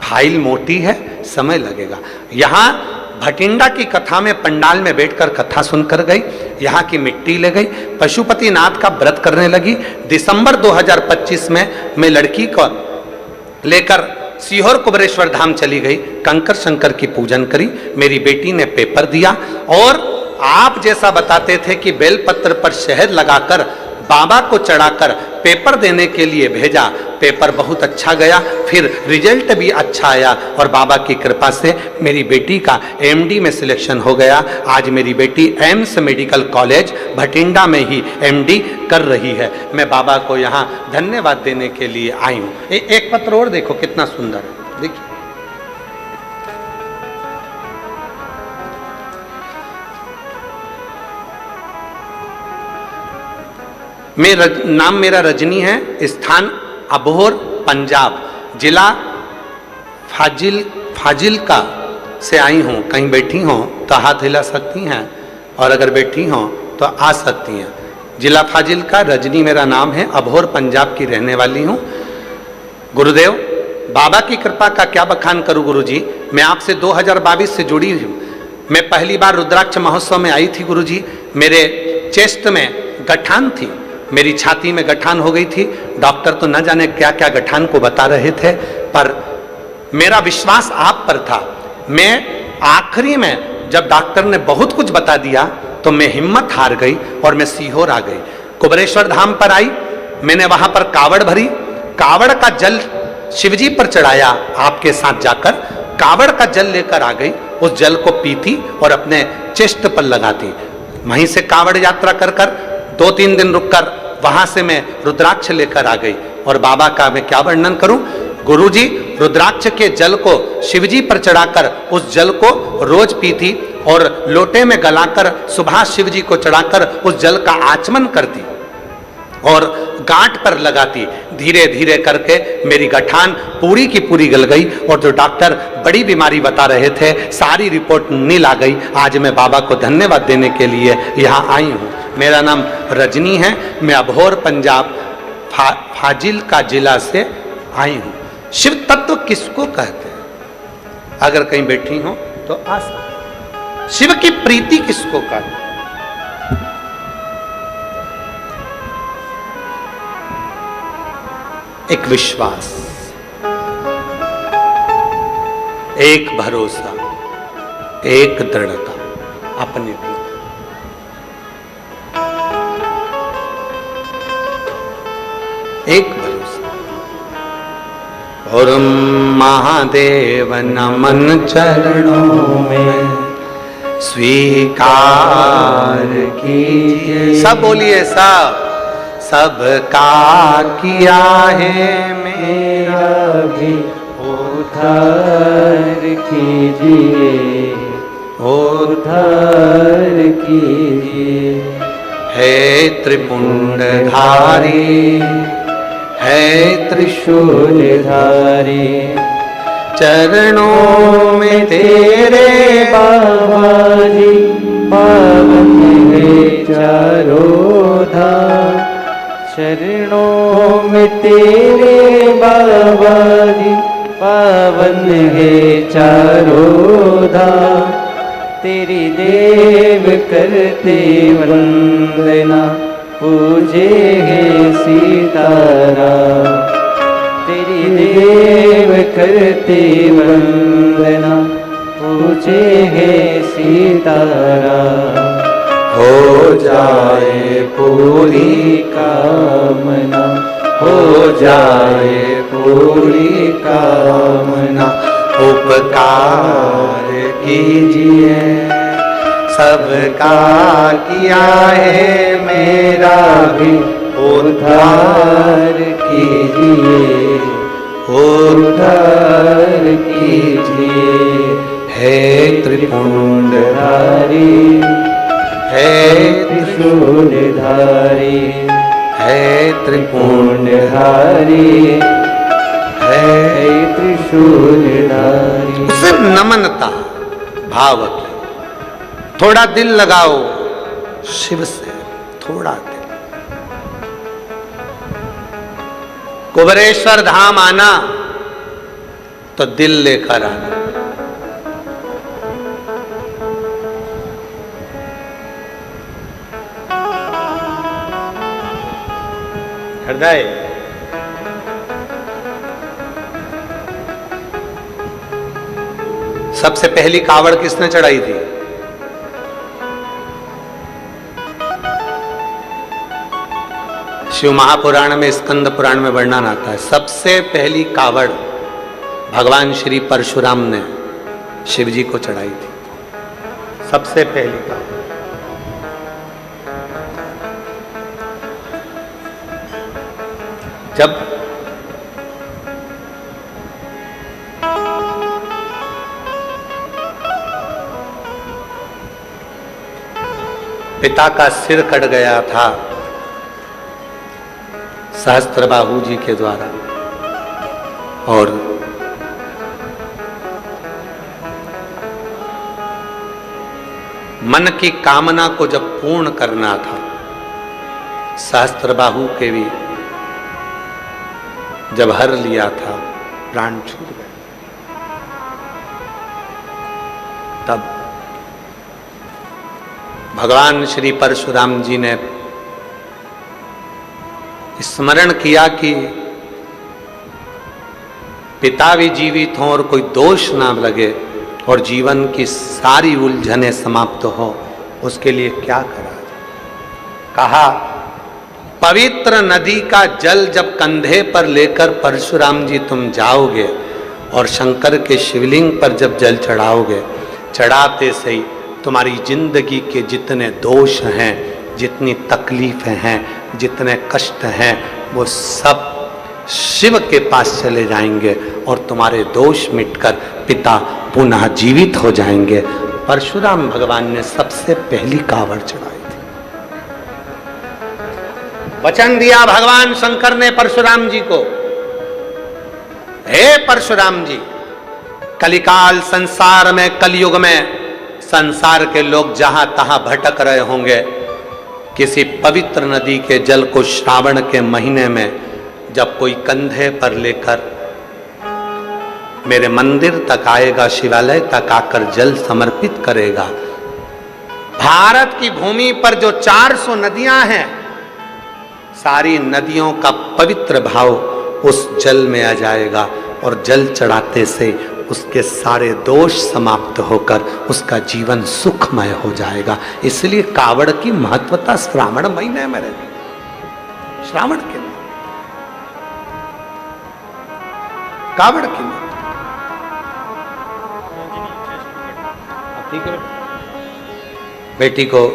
फाइल मोटी है, समय लगेगा। यहाँ भटिंडा की कथा में पंडाल में बैठकर कथा सुनकर गई, यहाँ की मिट्टी ले गई, पशुपति नाथ का व्रत करने लगी। दिसंबर 2025 में मैं लड़की को लेकर सीहोर कुबेरेश्वर धाम चली गई, कंकर शंकर की पूजन करी। मेरी बेटी ने पेपर दिया और आप जैसा बताते थे कि बेलपत्र पर शहद लगाकर बाबा को चढ़ाकर पेपर देने के लिए भेजा। पेपर बहुत अच्छा गया, फिर रिजल्ट भी अच्छा आया और बाबा की कृपा से मेरी बेटी का MD में सिलेक्शन हो गया। आज मेरी बेटी एम्स मेडिकल कॉलेज भटिंडा में ही MD कर रही है। मैं बाबा को यहाँ धन्यवाद देने के लिए आई हूँ। एक पत्र और देखो कितना सुंदर है, देखिए। नाम मेरा रजनी है, स्थान अबोहर पंजाब, जिला फाजिलका से आई हूँ। कहीं बैठी हों तो हाथ हिला सकती हैं, और अगर बैठी हों तो आ सकती हैं। जिला फाजिलका, रजनी मेरा नाम है, अबोहर पंजाब की रहने वाली हूँ। गुरुदेव, बाबा की कृपा का क्या बखान करूँ गुरुजी। मैं आपसे 2022 से जुड़ी हूँ। मैं पहली बार रुद्राक्ष महोत्सव में आई थी गुरुजी। मेरे चेस्ट में गठान थी, मेरी छाती में गठान हो गई थी। डॉक्टर तो न जाने क्या क्या गठान को बता रहे थे, पर मेरा विश्वास आप पर था। मैं आखिरी में जब डॉक्टर ने बहुत कुछ बता दिया तो मैं हिम्मत हार गई और मैं सीहोर आ गई। कुबरेश्वर धाम पर आई, मैंने वहां पर कावड़ भरी, कावड़ का जल शिवजी पर चढ़ाया। आपके साथ जाकर कावड़ का जल लेकर आ गई, उस जल को पीती और अपने चेस्ट पर लगाती। वहीं से कावड़ यात्रा कर कर 2-3 दिन रुककर वहां से मैं रुद्राक्ष लेकर आ गई। और बाबा का मैं क्या वर्णन करूं गुरुजी। रुद्राक्ष के जल को शिवजी पर चढ़ाकर उस जल को रोज पीती और लोटे में गलाकर सुबह शिवजी को चढ़ाकर उस जल का आचमन करती और गांठ पर लगाती। धीरे धीरे करके मेरी गठान पूरी की पूरी गल गई, और जो डॉक्टर बड़ी बीमारी बता रहे थे सारी रिपोर्ट नील आ गई। आज मैं बाबा को धन्यवाद देने के लिए यहाँ आई हूँ। मेरा नाम रजनी है, मैं अबोहर पंजाब फाजिलका जिला से आई हूँ। शिव तत्व किसको कहते हैं? अगर कहीं बैठी हो तो आ सकते। शिव की प्रीति किसको कहते हैं? एक विश्वास, एक भरोसा, एक दृढ़ता अपने भीतर। एक भरोसा। और महादेव नमन चरणों में स्वीकार कीजिए। सब बोलिए, सबका किया है मेरा भी उद्धार कीजिए, उद्धार कीजिए। है त्रिपुंडधारी, है त्रिशूलधारी, चरणों में तेरे बाबा जी पावन है चारों धाम। चरणों में तेरे बाबा जी पावन है चारों धाम। तेरी देव करते वंदना, पूजे है सीताराम। तेरी देव करते वंदना, पूजे है सीताराम। हो जाए पूरी कामना, हो जाए पूरी कामना। उपकार कीजिए, सबका किया है मेरा भी उद्धार कीजिए, उद्धार कीजिए। है त्रिपुंडधारी, है त्रिशूलधारी, है त्रिपुंडधारी, है त्रिशूलधारी। उसे नमनता भाव की, थोड़ा दिल लगाओ शिव से, थोड़ा दिल। कुबरेश्वर धाम आना तो दिल लेकर आना। हृदय सबसे पहली कावड़ किसने चढ़ाई थी? शिव महापुराण में, स्कंद पुराण में वर्णन आता है, सबसे पहली कावड़ भगवान श्री परशुराम ने शिव जी को चढ़ाई थी। सबसे पहली कावड़। जब पिता का सिर कट गया था सहस्त्रबाहु जी के द्वारा। और मन की कामना को जब पूर्ण करना था, सहस्त्रबाहु के भी जब हर लिया था, प्राण छूट गए, तब भगवान श्री परशुराम जी ने स्मरण किया कि पिता भी जीवित हों और कोई दोष ना लगे और जीवन की सारी उलझनें समाप्त हो, उसके लिए क्या करा जाए। कहा, पवित्र नदी का जल जब कंधे पर लेकर परशुराम जी तुम जाओगे और शंकर के शिवलिंग पर जब जल चढ़ाओगे, चढ़ाते से ही तुम्हारी जिंदगी के जितने दोष हैं, जितनी तकलीफें हैं, जितने कष्ट हैं, वो सब शिव के पास चले जाएंगे और तुम्हारे दोष मिटकर पिता पुनः जीवित हो जाएंगे। परशुराम भगवान ने सबसे पहली कावड़ चढ़ाई थी। वचन दिया भगवान शंकर ने परशुराम जी को, हे परशुराम जी, कलिकाल संसार में, कलयुग में संसार के लोग जहां तहां भटक रहे होंगे, किसी पवित्र नदी के जल को श्रावण के महीने में जब कोई कंधे पर लेकर मेरे मंदिर तक आएगा, शिवालय तक आकर जल समर्पित करेगा, भारत की भूमि पर जो 400 नदियां हैं, सारी नदियों का पवित्र भाव उस जल में आ जाएगा और जल चढ़ाते से उसके सारे दोष समाप्त होकर उसका जीवन सुखमय हो जाएगा। इसलिए कावड़ की महत्वता श्रावण महीने में रहती, श्रावण के महीने कावड़ की महत्वता। ठीक है, बेटी को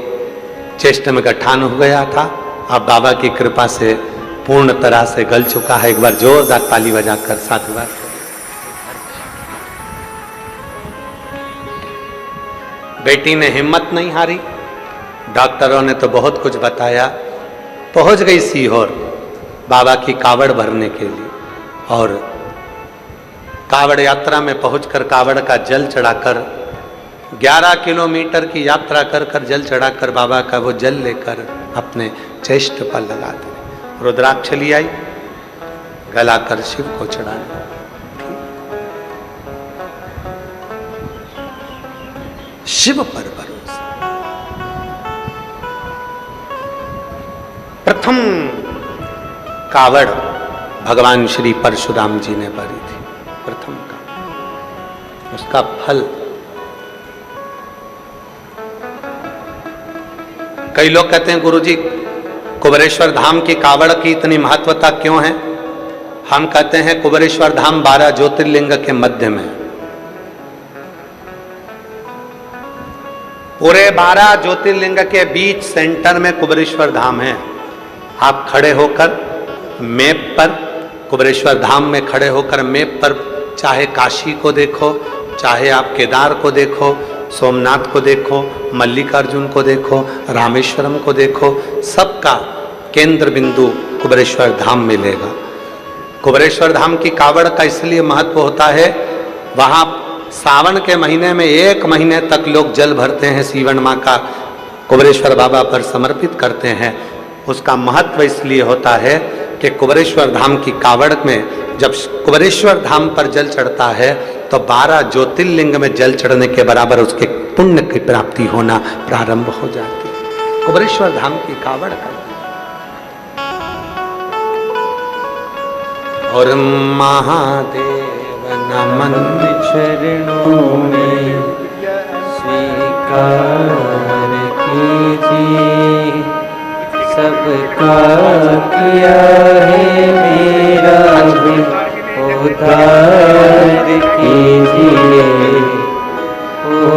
चेष्ट में गठान हो गया था, अब बाबा की कृपा से पूर्ण तरह से गल चुका है। एक बार जोरदार ताली बजाकर साधुवाद। बेटी ने हिम्मत नहीं हारी, डॉक्टरों ने तो बहुत कुछ बताया, पहुंच गई सीहोर बाबा की कावड़ भरने के लिए। और कावड़ यात्रा में पहुंचकर कावड़ का जल चढ़ाकर 11 किलोमीटर की यात्रा कर कर जल चढ़ाकर बाबा का वो जल लेकर अपने चेस्ट पर लगा दे। रुद्राक्ष ली आई, गलाकर शिव को चढ़ाने। शिव पर भरोसा। प्रथम कावड़ भगवान श्री परशुराम जी ने भरी थी, प्रथम कावड़। उसका फल कई लोग कहते हैं, गुरुजी कुबेरेश्वर धाम की कावड़ की इतनी महत्वता क्यों है? हम कहते हैं कुबेरेश्वर धाम 12 ज्योतिर्लिंग के मध्य में, पूरे 12 ज्योतिर्लिंग के बीच सेंटर में कुबेरेश्वर धाम है। आप खड़े होकर मैप पर, कुबेरेश्वर धाम में खड़े होकर मैप पर चाहे काशी को देखो, चाहे आप केदार को देखो, सोमनाथ को देखो, मल्लिकार्जुन को देखो, रामेश्वरम को देखो, सबका केंद्र बिंदु कुबेरेश्वर धाम मिलेगा। कुबेरेश्वर धाम की कावड़ का इसलिए महत्व होता है, वहाँ सावन के महीने में 1 महीने तक लोग जल भरते हैं, सीवन माँ का कुबेरेश्वर बाबा पर समर्पित करते हैं। उसका महत्व इसलिए होता है कि कुबेरेश्वर धाम की कावड़ में जब कुबेरेश्वर धाम पर जल चढ़ता है तो 12 ज्योतिर्लिंग में जल चढ़ने के बराबर उसके पुण्य की प्राप्ति होना प्रारंभ हो जाती है। कुबेरेश्वर धाम की कावड़ का। और महादेव नमन चरणों में स्वीकार कीजिए, सबका किया है मेरा भी उद्धार कीजिए,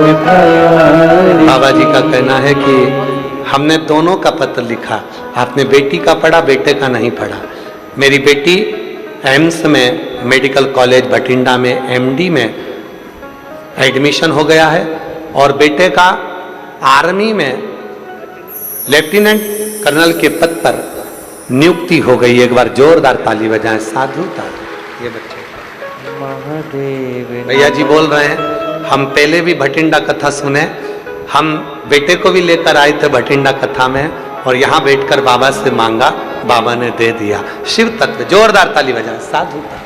उद्धार। बाबा जी का कहना है कि हमने दोनों का पत्र लिखा, आपने बेटी का पढ़ा, बेटे का नहीं पढ़ा। मेरी बेटी एम्स में, मेडिकल कॉलेज बठिंडा में एमडी में एडमिशन हो गया है और बेटे का आर्मी में लेफ्टिनेंट कर्नल के पद पर नियुक्ति हो गई। एक बार जोरदार ताली बजाएं। साधुता ये बच्चे महादेव भैया जी बोल रहे हैं, हम पहले भी भटिंडा कथा सुने, हम बेटे को भी लेकर आए थे भटिंडा कथा में, और यहाँ बैठकर बाबा से मांगा, बाबा ने दे दिया। शिव तत्व, जोरदार ताली बजाएं। साधुता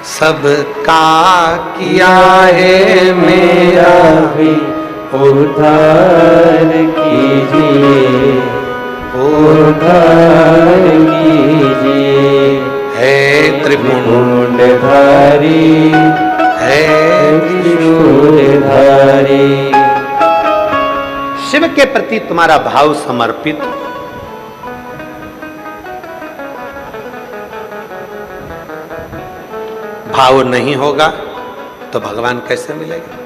सबका किया है मेरा भी उद्धार कीजिए, उद्धार कीजिए। है त्रिपुंड मुंडधारी है त्रिशूलधारी। शिव के प्रति तुम्हारा भाव समर्पित, भाव नहीं होगा तो भगवान कैसे मिलेगा?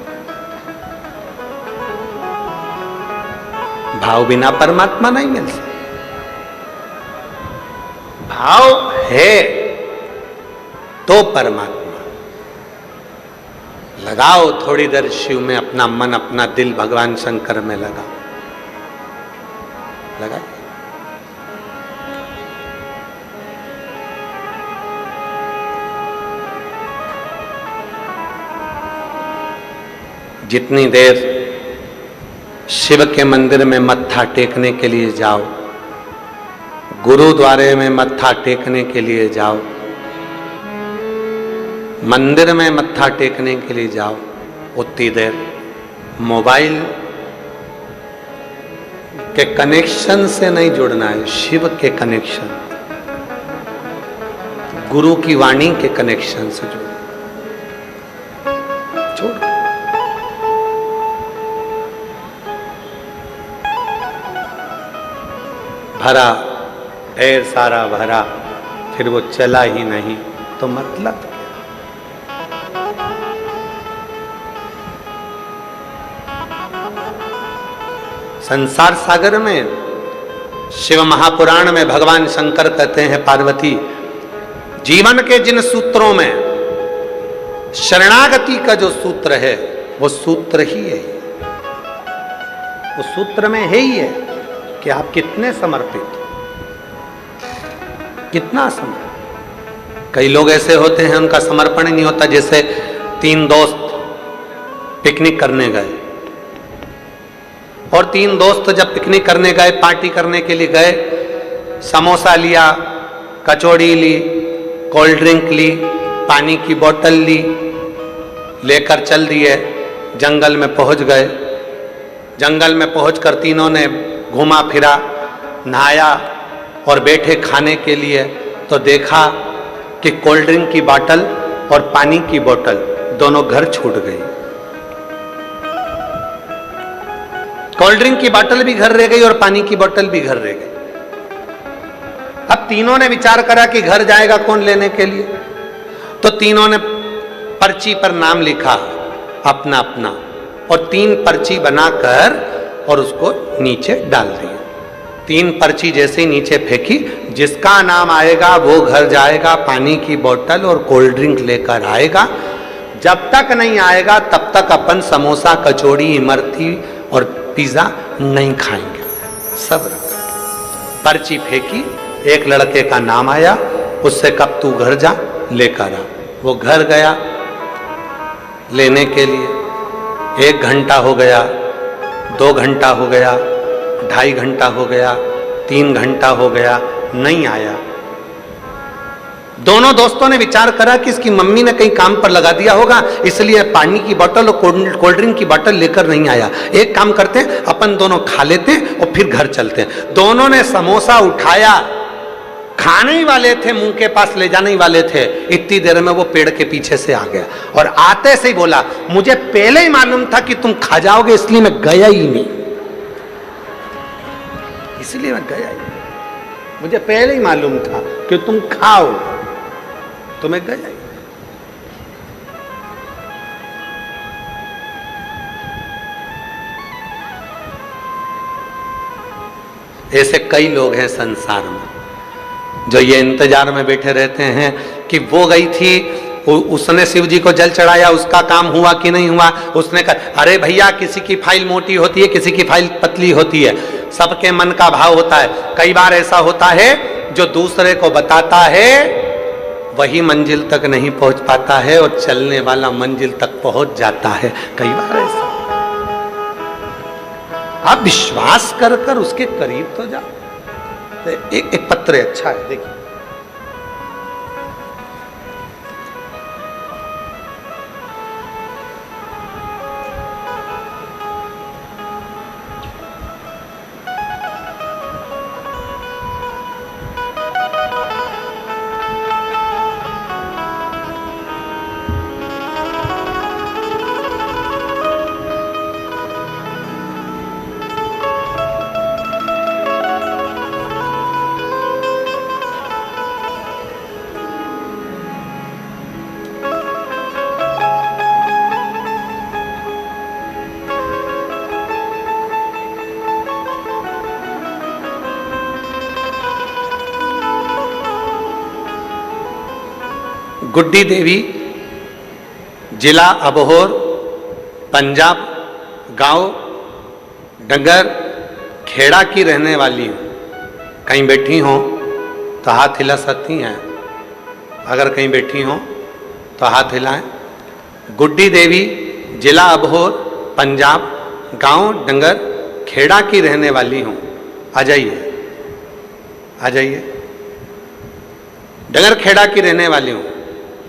भाव बिना परमात्मा नहीं मिल सकता। भाव है तो परमात्मा। लगाओ थोड़ी देर शिव में अपना मन, अपना दिल भगवान शंकर में लगाओ, लगाइए। जितनी देर शिव के मंदिर में मत्था टेकने के लिए जाओ, गुरुद्वारे में मत्था टेकने के लिए जाओ, मंदिर में मत्था टेकने के लिए जाओ, उतनी देर मोबाइल के कनेक्शन से नहीं जुड़ना है, शिव के कनेक्शन, गुरु की वाणी के कनेक्शन से जुड़ना। छोड़ भरा, ढेर सारा भरा, फिर वो चला ही नहीं तो मतलब क्या? संसार सागर में शिव महापुराण में भगवान शंकर कहते हैं, पार्वती जीवन के जिन सूत्रों में शरणागति का जो सूत्र है वो सूत्र ही है, उस सूत्र में है ही है कि आप कितने समर्पित, कितना समर्पित। कई लोग ऐसे होते हैं उनका समर्पण ही नहीं होता। जैसे 3 दोस्त पिकनिक करने गए, और 3 दोस्त जब पिकनिक करने गए, पार्टी करने के लिए गए, समोसा लिया, कचौड़ी ली, कोल्ड ड्रिंक ली, पानी की बोतल ली, लेकर चल दिए, जंगल में पहुंच गए। जंगल में पहुंचकर तीनों ने घूमा फिरा, नहाया और बैठे खाने के लिए, तो देखा कि कोल्ड ड्रिंक की बोतल और पानी की बोतल दोनों घर छूट गई। कोल्ड ड्रिंक की बोतल भी घर रह गई और पानी की बोतल भी घर रह गई। अब तीनों ने विचार करा कि घर जाएगा कौन लेने के लिए, तो तीनों ने पर्ची पर नाम लिखा अपना अपना, और 3 पर्ची बनाकर और उसको नीचे डाल दिया। 3 पर्ची जैसे ही नीचे फेंकी, जिसका नाम आएगा वो घर जाएगा, पानी की बोतल और कोल्ड ड्रिंक लेकर आएगा। जब तक नहीं आएगा तब तक अपन समोसा, कचौड़ी, इमरती और पिज्जा नहीं खाएंगे। सब रखा, पर्ची फेंकी, एक लड़के का नाम आया, उससे कब तू घर जा लेकर आ। वो घर गया लेने के लिए। 1 घंटा हो गया, 2 घंटा हो गया, 2.5 घंटा हो गया, 3 घंटा हो गया, नहीं आया। दोनों दोस्तों ने विचार करा कि इसकी मम्मी ने कहीं काम पर लगा दिया होगा, इसलिए पानी की बोतल और कोल्ड ड्रिंक की बोतल लेकर नहीं आया। एक काम करते हैं, अपन दोनों खा लेते हैं और फिर घर चलते हैं। दोनों ने समोसा उठाया, खाने ही वाले थे, मुंह के पास ले जाने ही वाले थे, इतनी देर में वो पेड़ के पीछे से आ गया और आते से ही बोला, मुझे पहले ही मालूम था कि तुम खा जाओगे, इसलिए मैं गया ही नहीं, इसलिए मैं गया ही नहीं। मुझे पहले ही मालूम था कि तुम खाओ, तो मैं गया ही। ऐसे कई लोग हैं संसार में जो ये इंतजार में बैठे रहते हैं कि वो गई थी, उसने शिव जी को जल चढ़ाया, उसका काम हुआ कि नहीं हुआ। उसने कहा, अरे भैया किसी की फाइल मोटी होती है, किसी की फाइल पतली होती है। सबके मन का भाव होता है। कई बार ऐसा होता है जो दूसरे को बताता है वही मंजिल तक नहीं पहुंच पाता है और चलने वाला मंजिल तक पहुंच जाता है। कई बार ऐसा आप विश्वास कर कर उसके करीब तो जाओ। एक पत्र अच्छा है, देखिए। गुड्डी देवी, जिला अबोहर, पंजाब, गांव डंगर खेड़ा की रहने वाली हूँ। कहीं बैठी हो तो हाथ हिला सकती हैं? अगर कहीं बैठी हो तो हाथ हिलाएं। गुड्डी देवी, जिला अबोहर, पंजाब, गांव डंगर खेड़ा की रहने वाली हूँ। आ जाइए, आ जाइए। डंगर खेड़ा की रहने वाली हूँ।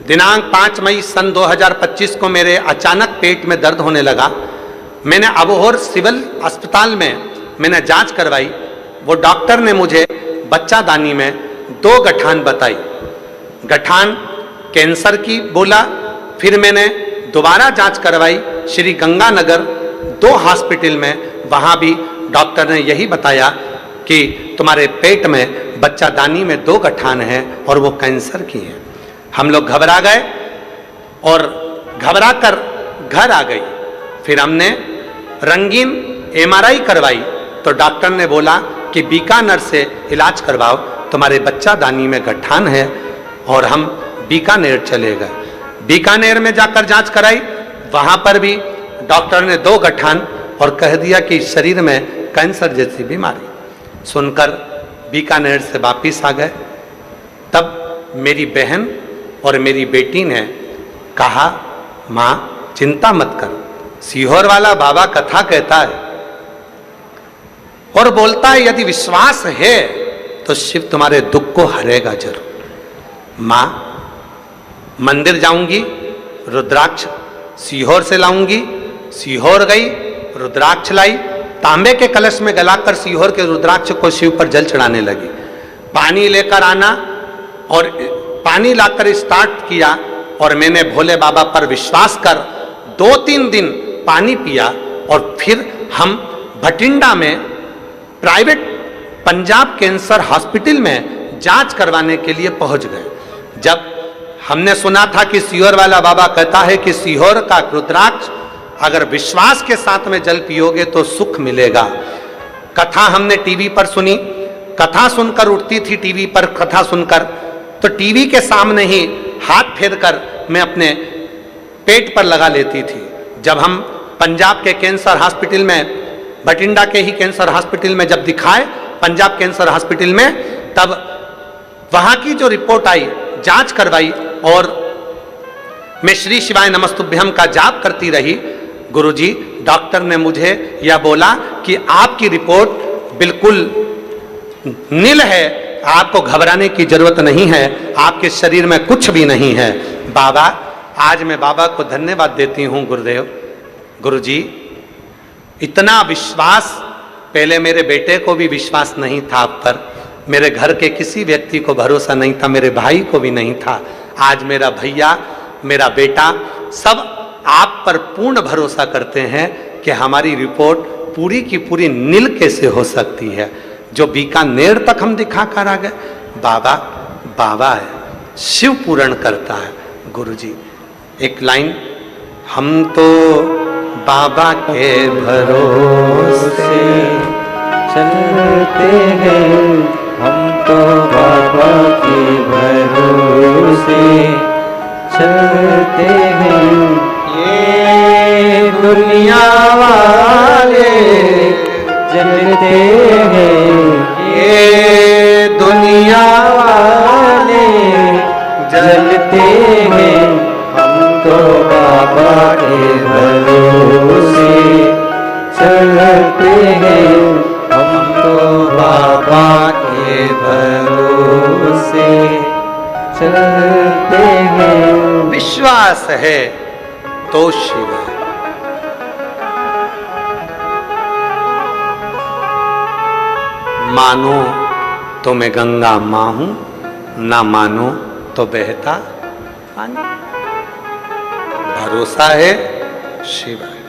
दिनांक 5 मई सन 2025 को मेरे अचानक पेट में दर्द होने लगा। मैंने अबोहर सिविल अस्पताल में मैंने जांच करवाई। वो डॉक्टर ने मुझे बच्चादानी में 2 गठान बताई। गठान कैंसर की बोला। फिर मैंने दोबारा जांच करवाई श्री गंगानगर 2 हॉस्पिटल में। वहाँ भी डॉक्टर ने यही बताया कि तुम्हारे पेट में बच्चादानी में 2 गठान है और वो कैंसर की है। हम लोग घबरा गए और घबरा कर घर आ गई। फिर हमने रंगीन MRI करवाई तो डॉक्टर ने बोला कि बीकानेर से इलाज करवाओ, तुम्हारे बच्चादानी में गठान है। और हम बीकानेर चले गए। बीकानेर में जाकर जांच कराई। वहां पर भी डॉक्टर ने 2 गठान और कह दिया कि शरीर में कैंसर जैसी बीमारी। सुनकर बीकानेर से वापिस आ गए। तब मेरी बहन और मेरी बेटी ने कहा, माँ चिंता मत कर, सीहोर वाला बाबा कथा कहता है और बोलता है यदि विश्वास है तो शिव तुम्हारे दुख को हरेगा जरूर। माँ मंदिर जाऊंगी, रुद्राक्ष सीहोर से लाऊंगी। सीहोर गई, रुद्राक्ष लाई, तांबे के कलश में गलाकर सीहोर के रुद्राक्ष को शिव पर जल चढ़ाने लगी। पानी लेकर आना और पानी लाकर स्टार्ट किया और मैंने भोले बाबा पर विश्वास कर 2-3 दिन पानी पिया। और फिर हम भटिंडा में प्राइवेट पंजाब कैंसर हॉस्पिटल में जांच करवाने के लिए पहुंच गए। जब हमने सुना था कि सीहोर वाला बाबा कहता है कि सीहोर का रुद्राक्ष अगर विश्वास के साथ में जल पियोगे तो सुख मिलेगा। कथा हमने टीवी पर सुनी। कथा सुनकर उठती थी टीवी पर कथा सुनकर, तो टीवी के सामने ही हाथ फेरकर मैं अपने पेट पर लगा लेती थी। जब हम पंजाब के कैंसर हॉस्पिटल में, भटिंडा के ही कैंसर हॉस्पिटल में जब दिखाए, पंजाब कैंसर हॉस्पिटल में, तब वहां की जो रिपोर्ट आई, जांच करवाई और मैं श्री शिवाय नमस्तुभ्यम का जाप करती रही। गुरुजी, डॉक्टर ने मुझे यह बोला कि आपकी रिपोर्ट बिल्कुल नील है, आपको घबराने की जरूरत नहीं है, आपके शरीर में कुछ भी नहीं है। बाबा, आज मैं बाबा को धन्यवाद देती हूँ। गुरुदेव, गुरुजी, इतना विश्वास, पहले मेरे बेटे को भी विश्वास नहीं था आप पर, मेरे घर के किसी व्यक्ति को भरोसा नहीं था, मेरे भाई को भी नहीं था। आज मेरा भैया, मेरा बेटा सब आप पर पूर्ण भरोसा करते हैं कि हमारी रिपोर्ट पूरी की पूरी नील कैसे हो सकती है। जो बीकानेर तक हम दिखा कर आ गए। बाबा बाबा है, शिव पूर्ण करता है। गुरुजी, एक लाइन, हम तो बाबा के भरोसे चलते हैं, हम तो बाबा के भरोसे चलते हैं। ये दुनिया वाले जलते हैं ये दुनिया वाले, जलते हैं हम तो बाबा के भरोसे, चलते हैं हम तो बाबा के भरोसे, चलते हैं। विश्वास है तो शिव है। मानो तो मैं गंगा मां हूं, ना मानो तो बहता पानी। भरोसा है शिव है।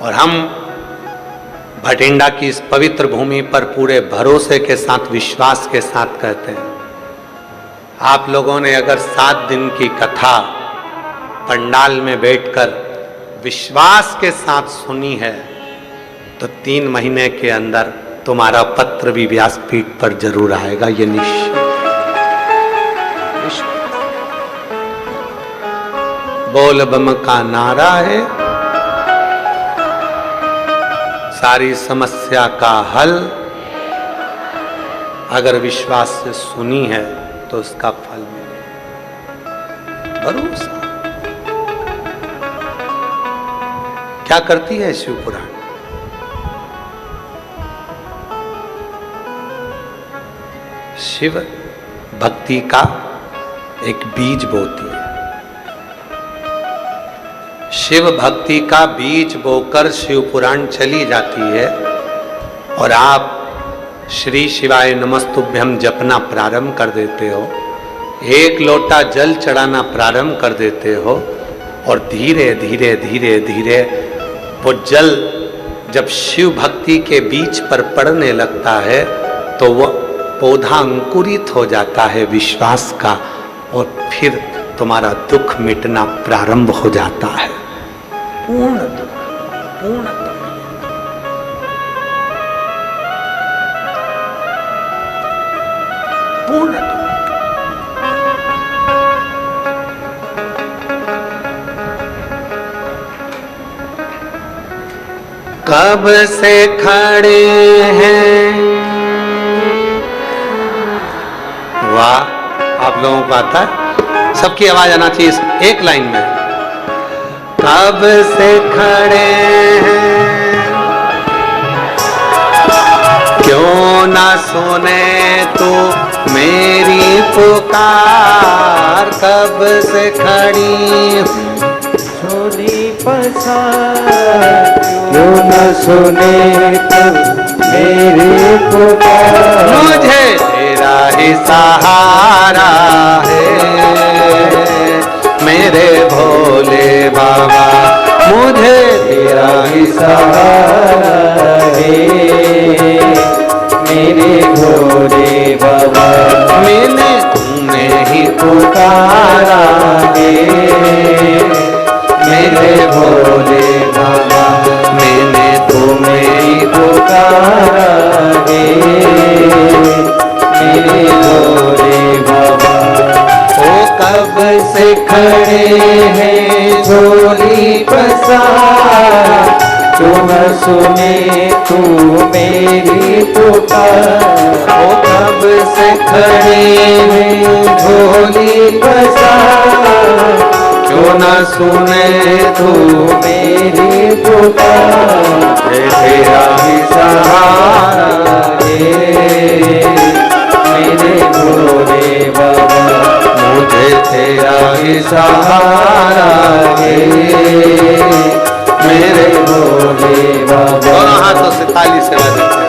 और हम भटिंडा की इस पवित्र भूमि पर पूरे भरोसे के साथ, विश्वास के साथ कहते हैं, आप लोगों ने अगर 7 दिन की कथा पंडाल में बैठकर विश्वास के साथ सुनी है तो 3 महीने के अंदर तुम्हारा पत्र भी व्यासपीठ पर जरूर आएगा, ये निश्चित। बोल बम का नारा है, सारी समस्या का हल अगर विश्वास से सुनी है तो उसका फल मिले। भरोसा क्या करती है शिव पुराण? शिव भक्ति का एक बीज बोती है। शिव भक्ति का बीज बोकर शिव पुराण चली जाती है और आप श्री शिवाय नमस्तुभ्यम जपना प्रारंभ कर देते हो, 1 लोटा जल चढ़ाना प्रारंभ कर देते हो और धीरे धीरे धीरे धीरे वो जल जब शिव भक्ति के बीज पर पड़ने लगता है तो वो पौधा अंकुरित हो जाता है विश्वास का, और फिर तुम्हारा दुख मिटना प्रारंभ हो जाता है। पूर्ण दुख, पूर्ण दुख। पूर्ण दुख। कब से खड़े हैं, वाह, आप लोगों को आता है? सबकी आवाज आना चाहिए एक लाइन में। कब से खड़े हैं, क्यों ना सुने तू मेरी पुकार। कब से खड़ी झोली पसार, क्यों न सुने तू मेरी पुकार। मुझे तेरा ही सहारा है मेरे भोले बाबा, मुझे तेरा ही सहारा है मेरे भोले बाबा। मैंने तुम्हें ही पुकारा है मेरे भोले बाबा, मैंने तुम्हें ही पुकारा है मेरे भोले बाबा। ओ कब से खड़े हैं झोली पसार, तुम सुने तू मेरी पुकार। ओ कब से खड़े हैं झोली पसार, क्यों ना सुने तू मेरी पुकार। तेरा ही सहारा है मेरे भोले बाबा, मुझे तेरा ही सहारा है मेरे भोले बाबा। दोनों हाथों से ताली से बजाते हैं।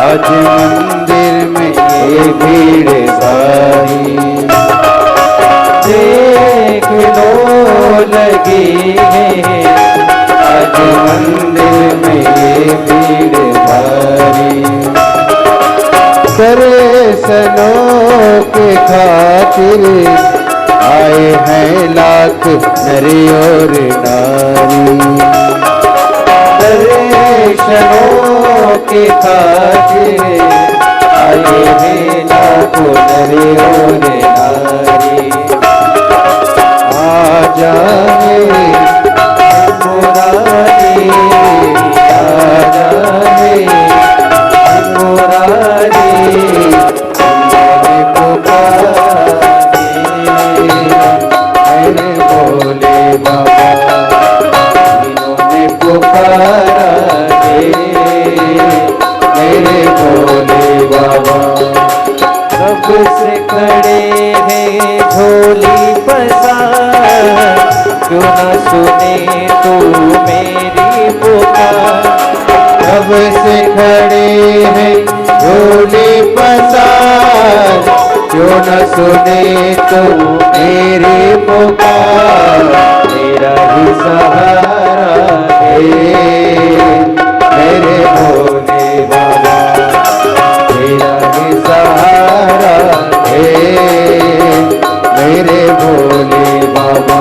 आज मंदिर में ये भीड़ सारी, देख लो लगी है आज मंदिर में ये भीड़ भारी। दर्शनों के खातिर आए हैं लाख नर और नारी, दर्शनों के खातिर आए हैं लाखों नर और नारी। आ जाए मुरारी, आ जाए मुरारी, मेरे भोले बाबा इन्होंने पुकारा है, मेरे भोले बाबा। कब से खड़े हैं झोली पसार, क्यों न सुने तू मेरी पुकार। कब से खड़े हैं झोली पसार, क्यों न सुने तू मेरी पुकार। मेरा ही सहारा है मेरे भोले बाबा, मेरा ही सहारा है मेरे भोले बाबा।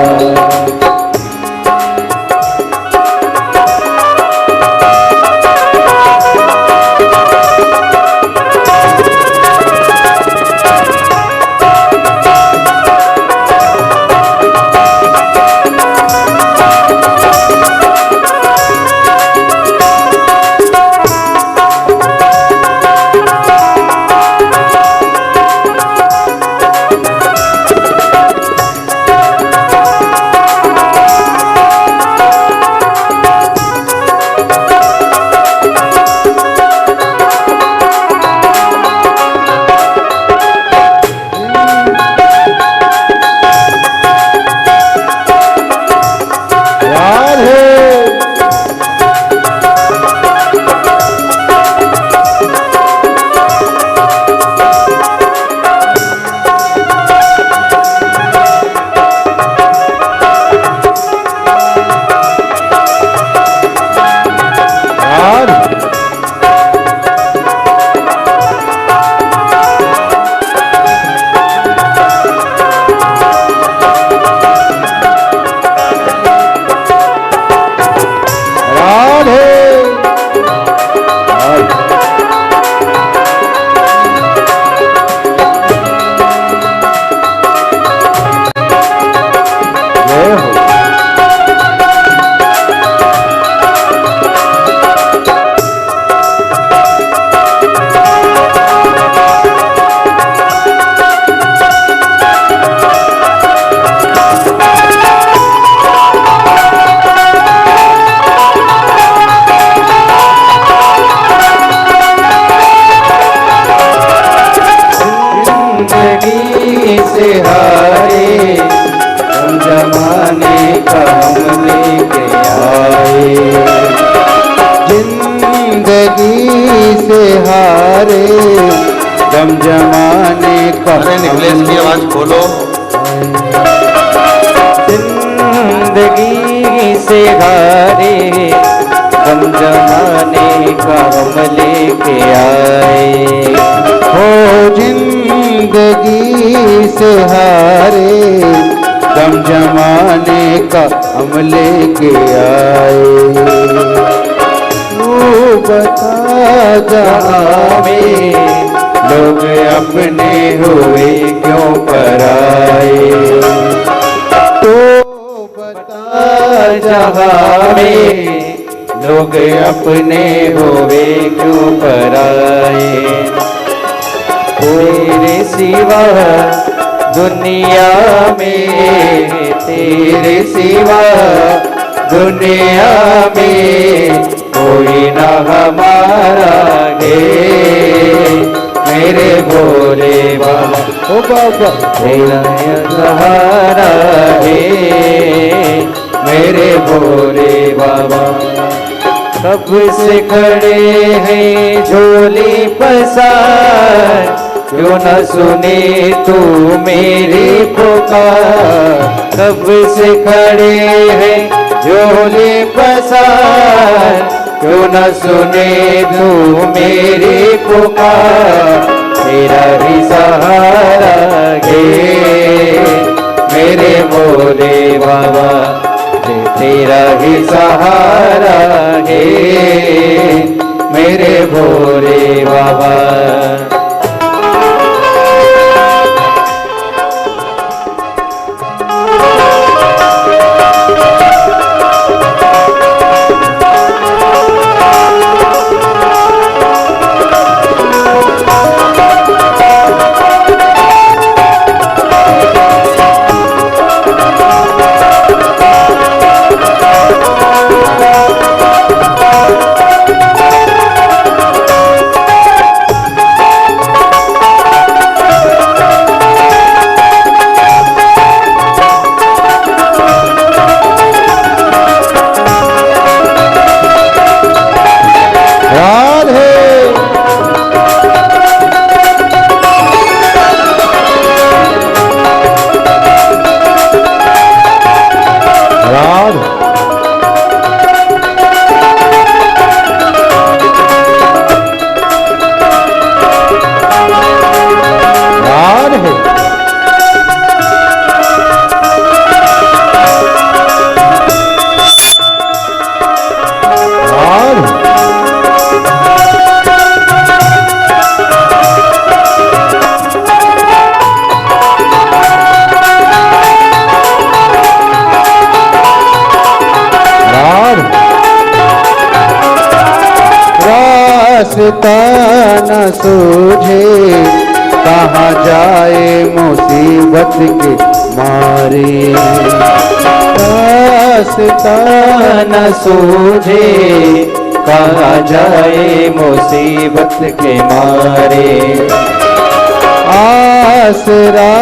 से हारे हम जमाने का हम लेके आए, जिंदगी से हारे हम जमाने का। इंग्लिश की आवाज खोलो। जिंदगी से हारे हम जमाने का हम लेके आए, हो जिंदगी से हारे हम जमाने का हम लेके आए। तू बता जहाँ में लोग अपने हुए क्यों पराए, तो बता जहाँ में लोग अपने हुए क्यों पराए। तेरे सिवा दुनिया में, तेरे सिवा दुनिया में कोई ना हमारा है, मेरे भोले बाबा। ओ बाबा तेरा सहारा है, मेरे भोले बाबा। कब से खड़े हैं झोली पसार, क्यों न सुने तू मेरी पुकार। कब से खड़े हैं झोली पसार, क्यों न सुने तू मेरी पुकार। तेरा ही सहारा गे मेरे भोले बाबा, तेरा ही सहारा है मेरे भोले बाबा। रास्ता न सूझे कहाँ जाए मुसीबत के मारे। रास्ता न सूझे कहाँ जाए मुसीबत के मारे। आसरा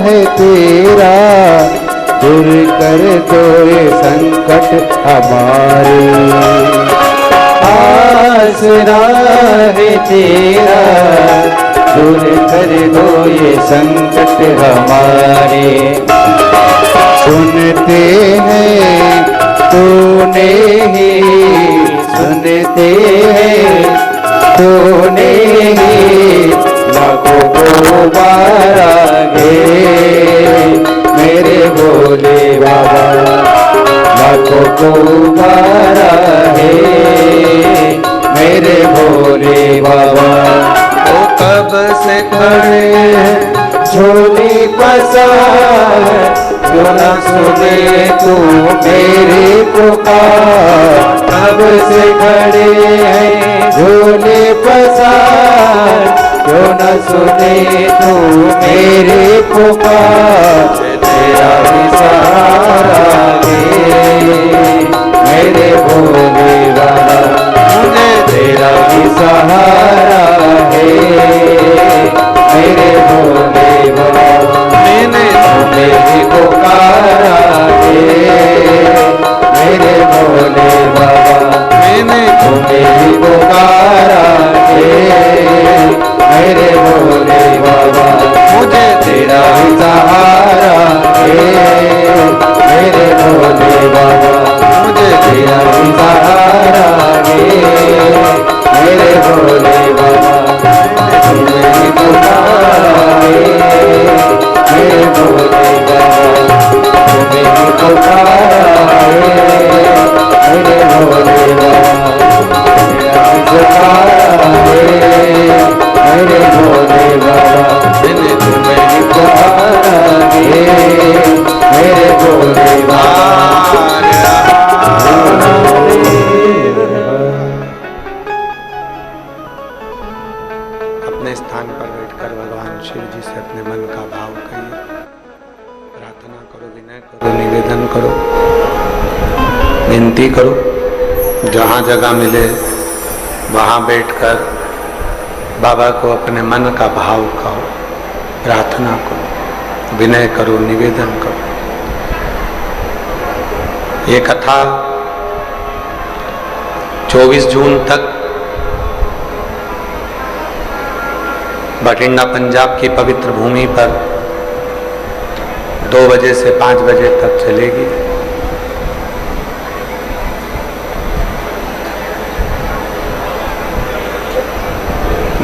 है तेरा दूर कर दो ये संकट हमारे। आसरा है तेरा दूर कर दो ये संकट हमारे। सुनते हैं तूने ही, सुनते हैं तूने ही, लाखों को मारांगे मेरे भोले बाबा। लाखों को मारा है मेरे भोले बाबा। ओ कब से खड़े हैं झोली पसार, क्यों न सुने तू मेरी पुकार। कब से खड़े हैं झोली पसार, क्यों न सुने तू मेरी पुकार। तेरा ही सहारा मेरे भोले बाबा, मुझे तेरा ही सहारा है मेरे भोले बाबा। मैंने तुम्हें ही पुकारा है मेरे भोले बाबा। मैंने तुम्हें ही पुकारा है मेरे भोले बाबा। मुझे तेरा ही सहारा है मेरे भोले बाबा। मुझे तेरा ही सहारा है मेरे भोले बाबा। तुम्हें ही पुकारा है मेरे भोले बाबा। तुम्हें ही पुकारा है मेरे भोले बाबा। तेरा ही सहारा है मेरे भोले बाबा। मैंने तुम्हें ही पुकारा है मेरे भोले बाबा। अपने स्थान पर बैठकर भगवान शिव जी से अपने मन का भाव कहिए, प्रार्थना करो, विनय करो, निवेदन करो, विनती करो। जहाँ जगह मिले वहाँ बैठकर बाबा को अपने मन का भाव कहो, प्रार्थना करो, विनय करो, निवेदन करो। ये कथा 24 जून तक बठिंडा पंजाब की पवित्र भूमि पर 2 बजे से 5 बजे तक चलेगी।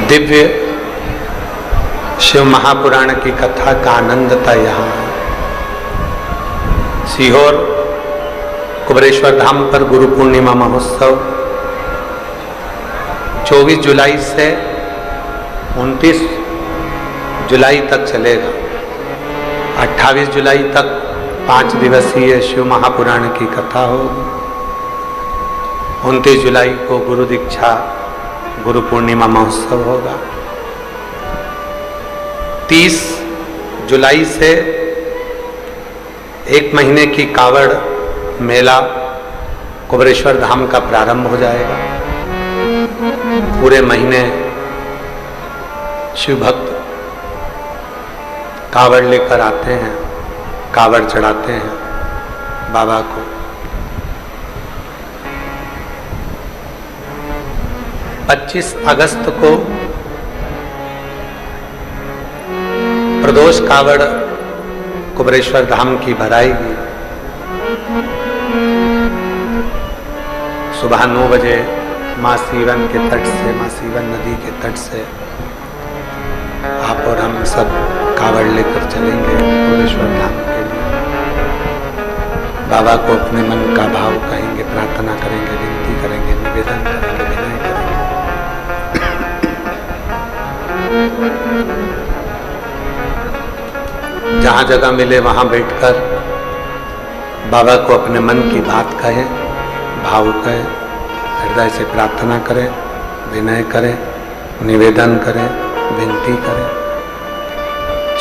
दिव्य शिव महापुराण की कथा का आनंद था यहाँ। सीहोर कुबरेश्वर धाम पर गुरु पूर्णिमा महोत्सव 24 जुलाई से 29 जुलाई तक चलेगा। 28 जुलाई तक 5 दिवसीय शिव महापुराण की कथा होगी। 29 जुलाई को गुरु दीक्षा गुरु पूर्णिमा महोत्सव होगा। 30 जुलाई से 1 महीने की कावड़ मेला कुबरेश्वर धाम का प्रारंभ हो जाएगा। पूरे महीने शिव भक्त कावड़ लेकर आते हैं, कावड़ चढ़ाते हैं बाबा को। 25 अगस्त को प्रदोष कावड़ कुबरेश्वर धाम की भराएगी। सुबह 9 बजे माँ सीवन के तट से, माँ सीवन नदी के तट से आप और हम सब कावड़ लेकर चलेंगे कुबरेश्वर धाम के लिए। बाबा को अपने मन का भाव कहेंगे, प्रार्थना करेंगे, विनती करेंगे, निवेदन करेंगे, विनय करेंगे। जहाँ जगह मिले वहाँ बैठकर बाबा को अपने मन की बात कहें, भाव कहें, हृदय से प्रार्थना करें, विनय करें, निवेदन करें, विनती करें।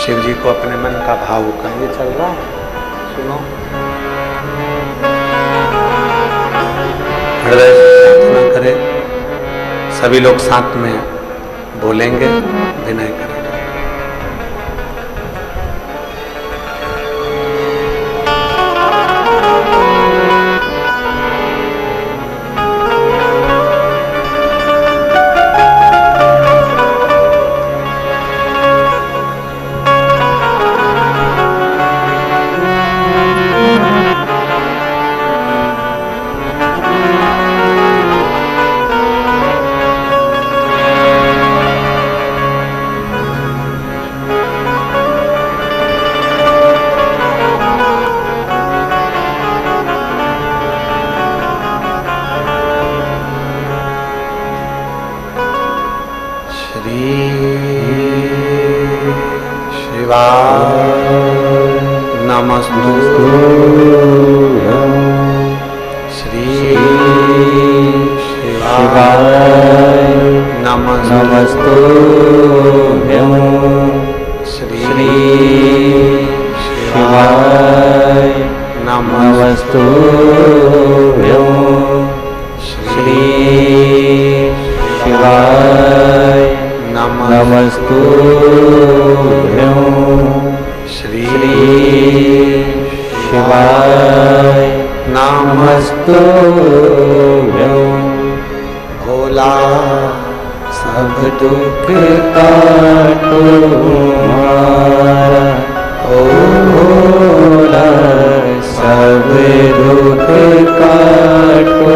शिव जी को अपने मन का भाव कहें। ये चल रहा है, सुनो। हृदय से प्रार्थना करें। सभी लोग साथ में बोलेंगे, विनय करेंगे। भोला सब दुख काटो मारा, ओ भोला सब दुख काटो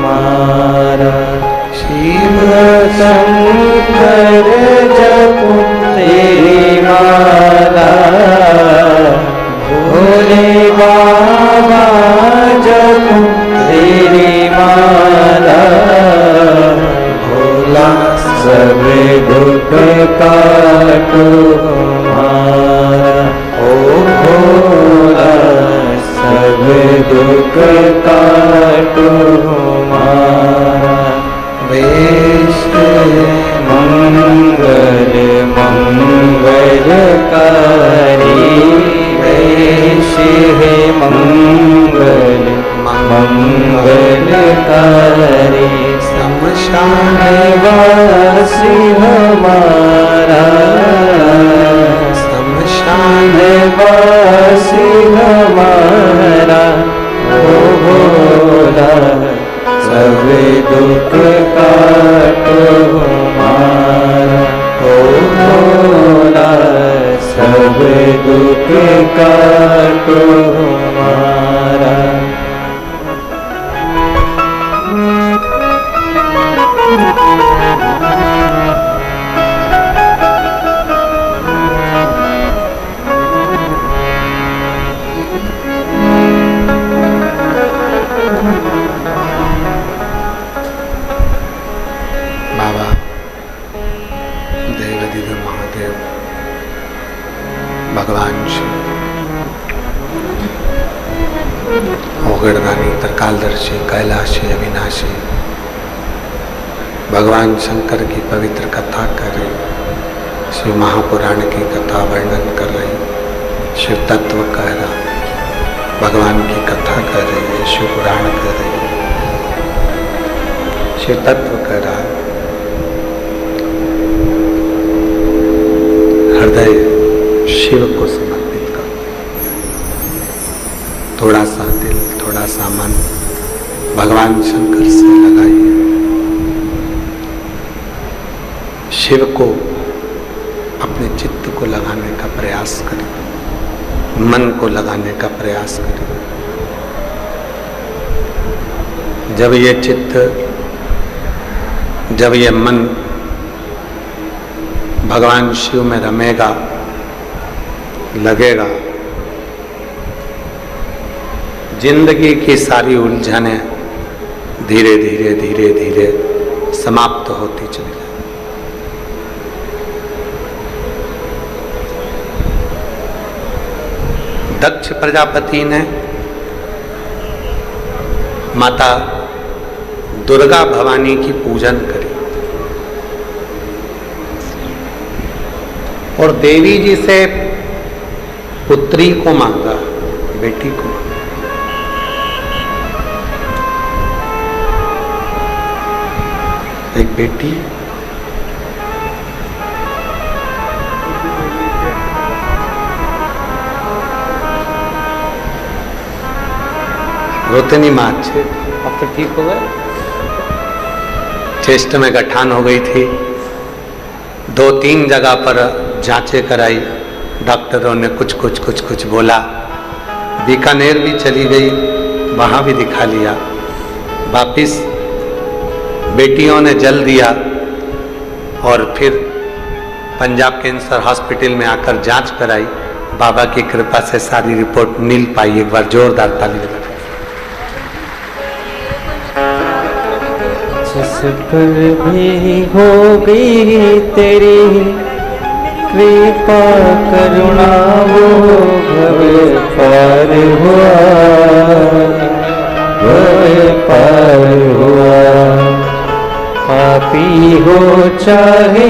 मारा। शिव शंकर जपो तेरी माला, भोले बाबा जपो तेरी माला। भोला सब दुख काटो मारा, ओ भोला सब दुख काटो मारा। वेश मंगल मंगलकारी, वेश है मंगल मंगलकारी। शमशान वासी हमारा, शमशान वासी हमारा। ओ भोला सब आदिदेव महादेव भगवान शिव ओगड़दानी त्रिकालदर्शी कैलाशी अविनाशी भगवान शंकर की पवित्र कथा कर रही, शिव महापुराण की कथा वर्णन कर रही, शिव तत्व कह रहा, भगवान की कथा कर रही है, शिव पुराण कर रही है, शिव तत्व कह रहा है। हृदय शिव को समर्पित करो, थोड़ा सा दिल, थोड़ा सा मन भगवान शंकर से लगाइए। शिव को अपने चित्त को लगाने का प्रयास करिए, मन को लगाने का प्रयास करिए। जब ये चित्त, जब ये मन भगवान शिव में रमेगा, लगेगा, जिंदगी की सारी उलझनें धीरे धीरे धीरे धीरे समाप्त होती चली जाए। दक्ष प्रजापति ने माता दुर्गा भवानी की पूजन करी और देवी जी से पुत्री को मांगा, बेटी को मांगा। एक बेटी रोतनी माँ अच्छे, अब तो ठीक हो गए। चेस्ट में गठान हो गई थी, 2-3 जगह पर जांचें कराई, डॉक्टरों ने कुछ बोला। बीकानेर भी चली गई, वहाँ भी दिखा लिया। वापिस बेटियों ने जल दिया और फिर पंजाब कैंसर हॉस्पिटल में आकर जांच कराई। बाबा की कृपा से सारी रिपोर्ट मिल पाई। एक बार जोरदार ताली बजा। जिस पर भी हो गई तेरी कृपा करुणा, वो भव पार हुआ, भव पार हुआ। पापी हो चाहे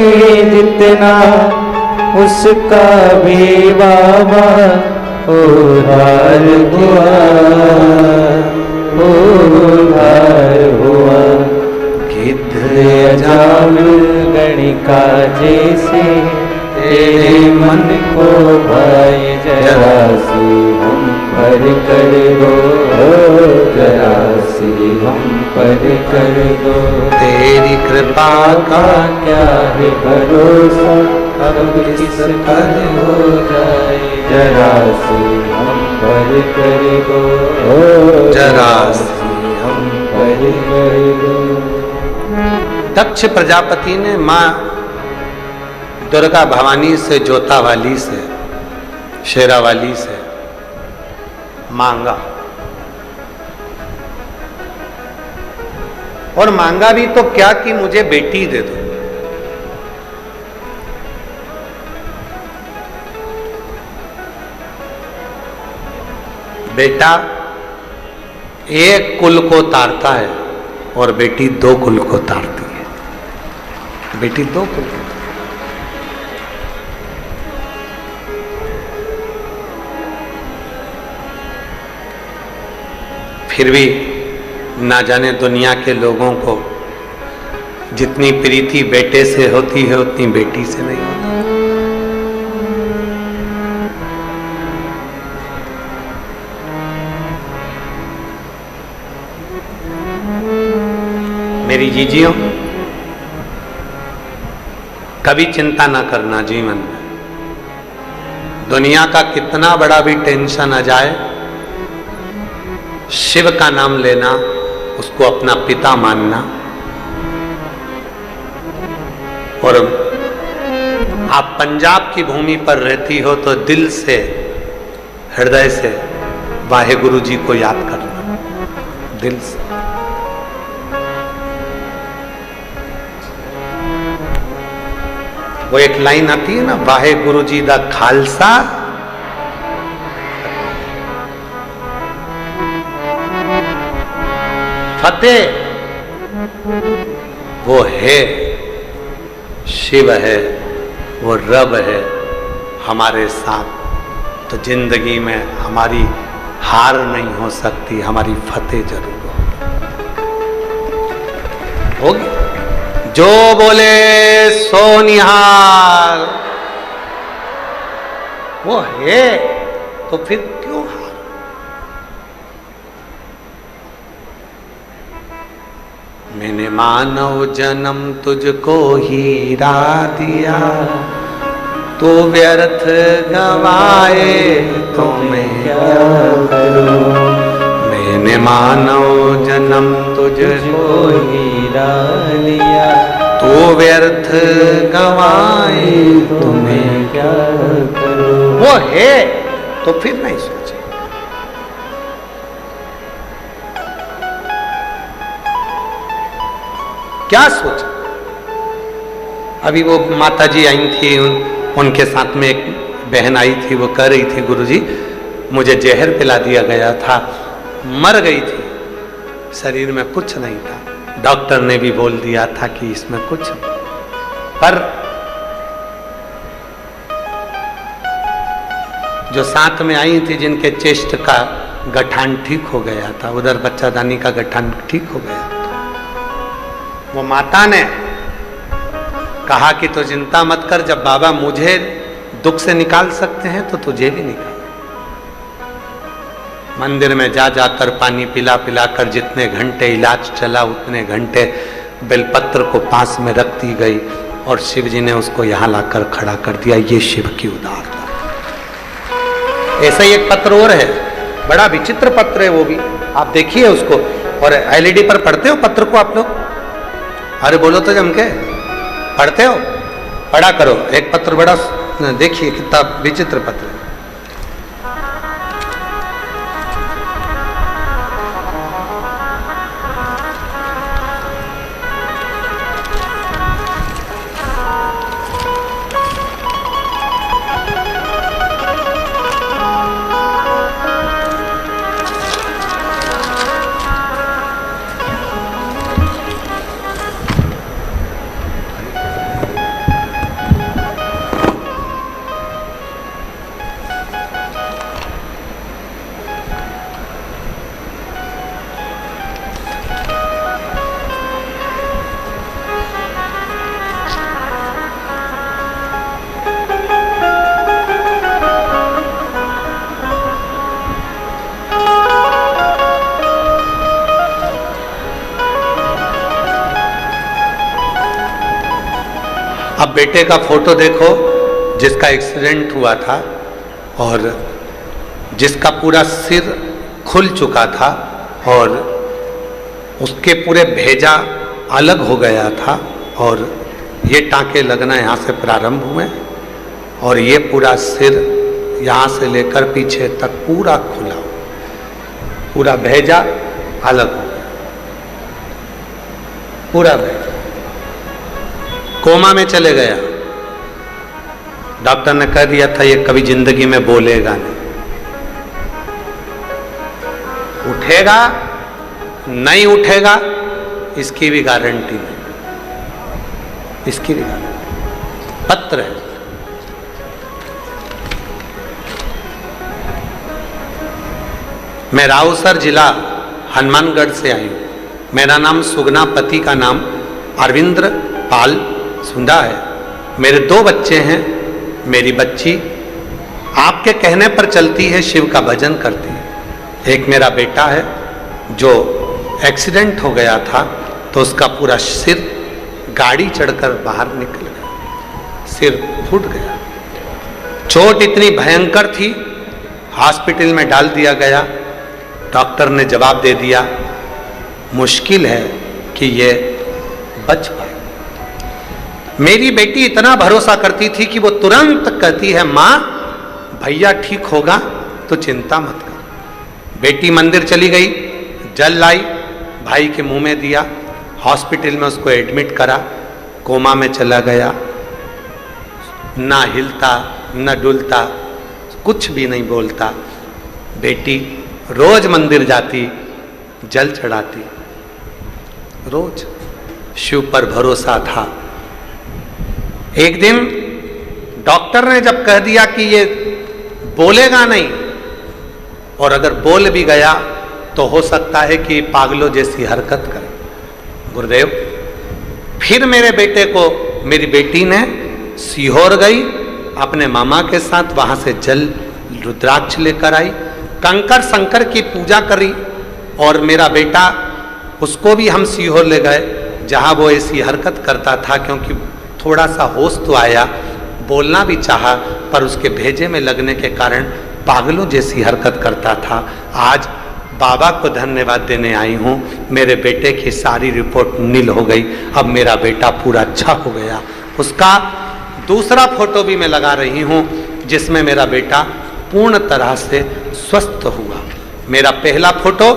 जितना, उसका भी बाबा उद्धार हुआ, उद्धार हुआ। जामिल गणिका जैसे तेरे मन को भाई, जरा सी हम पर कर दो, जरा सी हम पर कर दो। तेरी कृपा का क्या है भरोसा, अब किस पर हो जाए, जरा सी हम पर कर दो, जरा सी हम पर कर दो। दक्ष प्रजापति ने मां दुर्गा भवानी से, जोता वाली से, शेरा वाली से मांगा और मांगा भी तो क्या कि मुझे बेटी दे दो। बेटा एक कुल को तारता है और बेटी 2 कुल को तारती है। बेटी 2 कुल को। फिर भी ना जाने दुनिया के लोगों को जितनी प्रीति बेटे से होती है उतनी बेटी से नहीं होती। मेरी जीजियों, कभी चिंता ना करना जीवन में। दुनिया का कितना बड़ा भी टेंशन आ जाए, शिव का नाम लेना, उसको अपना पिता मानना। और आप पंजाब की भूमि पर रहती हो तो दिल से, हृदय से वाहेगुरु जी को याद करना, दिल से। वो एक लाइन आती है ना, वाहे गुरु जी दा खालसा फतेह। वो है, शिव है, वो रब है हमारे साथ, तो जिंदगी में हमारी हार नहीं हो सकती, हमारी फतेह जरूर होगी। जो बोले सो निहाल, वो है तो फिर क्यों हार? मैंने मानव जन्म तुझको हीरा दिया, तो व्यर्थ गवाए तो मैं क्या करूं। मैंने मानव जन्म तुझको हीरा दिया, तो व्यर्थ गवाए तो मैं क्या करूं। वो है तो फिर नहीं सोचे। क्या सोचा? अभी वो माता जी आई थी, उनके साथ में एक बहन आई थी, वो कह रही थी गुरुजी मुझे जहर पिला दिया गया था, मर गई थी, शरीर में कुछ नहीं था, डॉक्टर ने भी बोल दिया था कि इसमें कुछ, पर जो साथ में आई थी जिनके चेस्ट का गठान ठीक हो गया था, उधर बच्चादानी का गठान ठीक हो गया, वो माता ने कहा कि तो चिंता मत कर, जब बाबा मुझे दुख से निकाल सकते हैं तो तुझे भी निकाल। मंदिर में जा जाकर पानी पिला पिला कर जितने घंटे इलाज चला उतने घंटे बेलपत्र को पास में रख दी गई, और शिव जी ने उसको यहां लाकर खड़ा कर दिया। ये शिव की उदारता। ऐसा ही एक पत्र और है, बड़ा विचित्र पत्र है वो भी, आप देखिए उसको। और एलईडी पर पढ़ते हो पत्र को आप लोग? अरे बोलो तो जम के, पढ़ते हो? पढ़ा करो। एक पत्र बड़ा, देखिए कितना विचित्र पत्र है। अब बेटे का फोटो देखो, जिसका एक्सीडेंट हुआ था और जिसका पूरा सिर खुल चुका था और उसके पूरे भेजा अलग हो गया था, और ये टांके लगना यहाँ से प्रारंभ हुए, और ये पूरा सिर यहाँ से लेकर पीछे तक पूरा खुला, पूरा भेजा अलग हो गया, पूरा भेजा कोमा में चले गया। डॉक्टर ने कह दिया था ये कभी जिंदगी में बोलेगा नहीं, उठेगा नहीं उठेगा इसकी भी गारंटी नहीं, इसकी भी गारंटी। पत्र है। मैं राउसर जिला हनुमानगढ़ से आई हूं। मेरा नाम सुगना, पति का नाम अरविंद्र पाल सुंदा है। मेरे 2 बच्चे हैं। मेरी बच्ची आपके कहने पर चलती है, शिव का भजन करती है। एक मेरा बेटा है जो एक्सीडेंट हो गया था तो उसका पूरा सिर गाड़ी चढ़कर बाहर निकल गया, सिर फूट गया। चोट इतनी भयंकर थी, हॉस्पिटल में डाल दिया गया। डॉक्टर ने जवाब दे दिया मुश्किल है कि ये बच पाए। मेरी बेटी इतना भरोसा करती थी कि वो तुरंत कहती है माँ भैया ठीक होगा तो चिंता मत कर। बेटी मंदिर चली गई, जल लाई, भाई के मुंह में दिया, हॉस्पिटल में उसको एडमिट करा, कोमा में चला गया। ना हिलता न डुलता, कुछ भी नहीं बोलता। बेटी रोज मंदिर जाती, जल चढ़ाती, रोज शिव पर भरोसा था। एक दिन डॉक्टर ने जब कह दिया कि ये बोलेगा नहीं, और अगर बोल भी गया तो हो सकता है कि पागलों जैसी हरकत करे। गुरुदेव, फिर मेरे बेटे को मेरी बेटी ने सीहोर गई अपने मामा के साथ, वहां से जल रुद्राक्ष लेकर आई, कंकर शंकर की पूजा करी, और मेरा बेटा उसको भी हम सीहोर ले गए जहां वो ऐसी हरकत करता था, क्योंकि थोड़ा सा होश तो आया, बोलना भी चाहा, पर उसके भेजे में लगने के कारण पागलों जैसी हरकत करता था। आज बाबा को धन्यवाद देने आई हूँ, मेरे बेटे की सारी रिपोर्ट नील हो गई, अब मेरा बेटा पूरा अच्छा हो गया। उसका दूसरा फोटो भी मैं लगा रही हूँ जिसमें मेरा बेटा पूर्ण तरह से स्वस्थ हुआ। मेरा पहला फोटो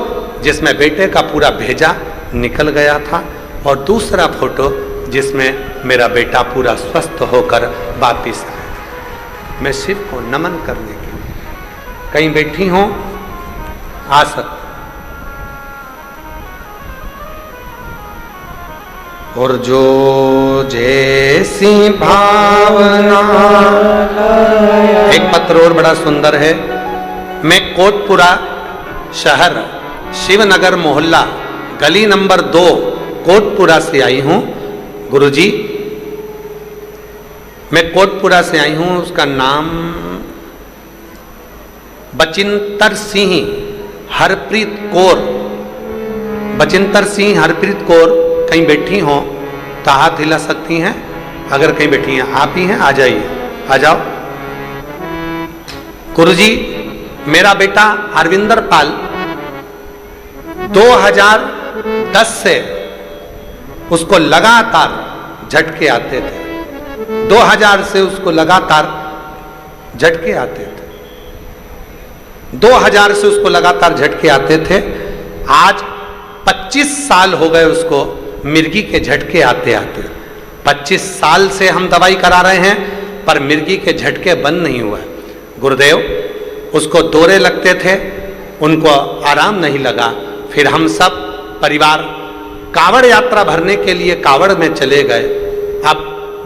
जिसमें बेटे का पूरा भेजा निकल गया था, और दूसरा फोटो जिसमें मेरा बेटा पूरा स्वस्थ होकर वापिस आया। मैं शिव को नमन करने के लिए, कहीं बैठी हूँ आ सकते, और जो जैसी भावना। एक पत्र और बड़ा सुंदर है। मैं कोटपुरा शहर, शिवनगर मोहल्ला, गली नंबर 2, कोटपुरा से आई हूँ। गुरुजी, मैं कोटपुरा से आई हूँ, उसका नाम बचिंतर सिंह हरप्रीत कौर। बचिंतर सिंह हरप्रीत कौर कहीं बैठी हो तो हाथ हिला सकती हैं, अगर कहीं बैठी हैं। आप ही हैं, आ जाइए, आ जाओ। गुरुजी, मेरा बेटा अरविंदर पाल 2010 से उसको लगातार झटके आते थे। 2000 से उसको लगातार झटके आते थे। 2000 से उसको लगातार झटके आते थे। आज 25 साल हो गए उसको मिर्गी के झटके आते आते। 25 साल से हम दवाई करा रहे हैं, पर मिर्गी के झटके बंद नहीं हुआ। गुरुदेव, उसको दौरे लगते थे, उनको आराम नहीं लगा। फिर हम सब परिवार कावड़ यात्रा भरने के लिए कावड़ में चले गए। अब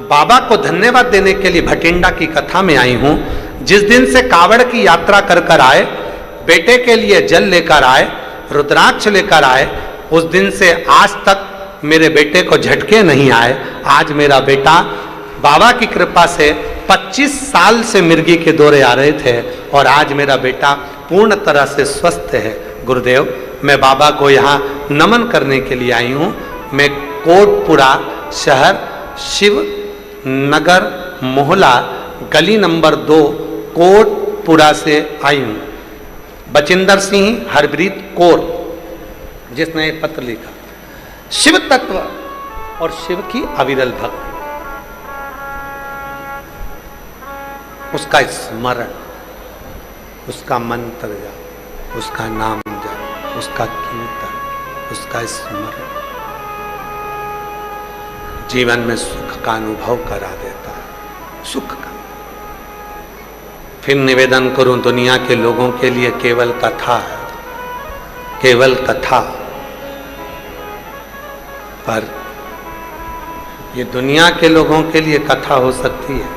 बाबा को धन्यवाद देने के लिए भटिंडा की कथा में आई हूँ। जिस दिन से कावड़ की यात्रा कर कर आए, बेटे के लिए जल लेकर आए, रुद्राक्ष लेकर आए, उस दिन से आज तक मेरे बेटे को झटके नहीं आए। आज मेरा बेटा बाबा की कृपा से 25 साल से मिर्गी के दौरे आ रहे थे, और आज मेरा बेटा पूर्ण तरह से स्वस्थ है। गुरुदेव, मैं बाबा को यहाँ नमन करने के लिए आई हूँ। मैं कोटपुरा शहर, शिव नगर मोहल्ला, गली नंबर 2, कोटपुरा से आई हूँ। बचिंदर सिंह हरप्रीत कौर, जिसने पत्र लिखा। शिव तत्व और शिव की अविरल भक्ति, उसका स्मरण, उसका मंत्र जाप, उसका नाम जाप, उसका कीर्तन, उसका स्मरण जीवन में सुख का अनुभव करा देता है। सुख का। फिर निवेदन करूं, दुनिया के लोगों के लिए केवल कथा है, केवल कथा। पर ये दुनिया के लोगों के लिए कथा हो सकती है।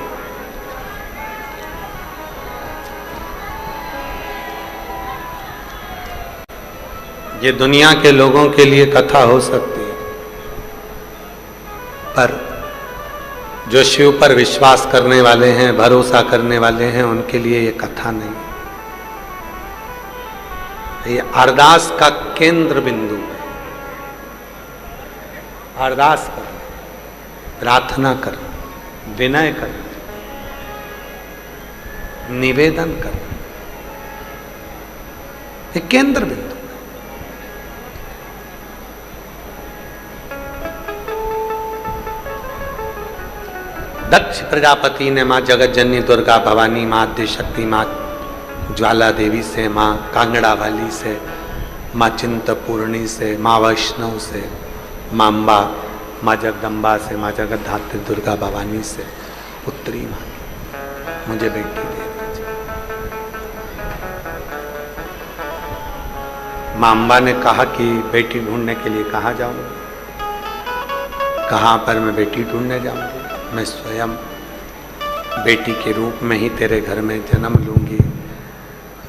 ये दुनिया के लोगों के लिए कथा हो सकती है, पर जो शिव पर विश्वास करने वाले हैं, भरोसा करने वाले हैं, उनके लिए ये कथा नहीं है। ये अरदास का केंद्र बिंदु है। अरदास करना, प्रार्थना करना, विनय करना, निवेदन करना, ये केंद्र बिंदु है। दक्ष प्रजापति ने माँ जगत जननी दुर्गा भवानी, माँ आद्य शक्ति, माँ ज्वाला देवी से, माँ कांगड़ा वाली से, माँ चिंतपूर्णी से, माँ वैष्णव से, माँ अम्बा, माँ जगदम्बा से, माँ जगत धात्री दुर्गा भवानी से पुत्री मांगी। मुझे बेटी दे दीजिए। मां अम्बा ने कहा कि बेटी ढूंढने के लिए कहाँ जाऊंगी? कहाँ पर मैं बेटी ढूंढने जाऊंगी? मैं स्वयं बेटी के रूप में ही तेरे घर में जन्म लूंगी,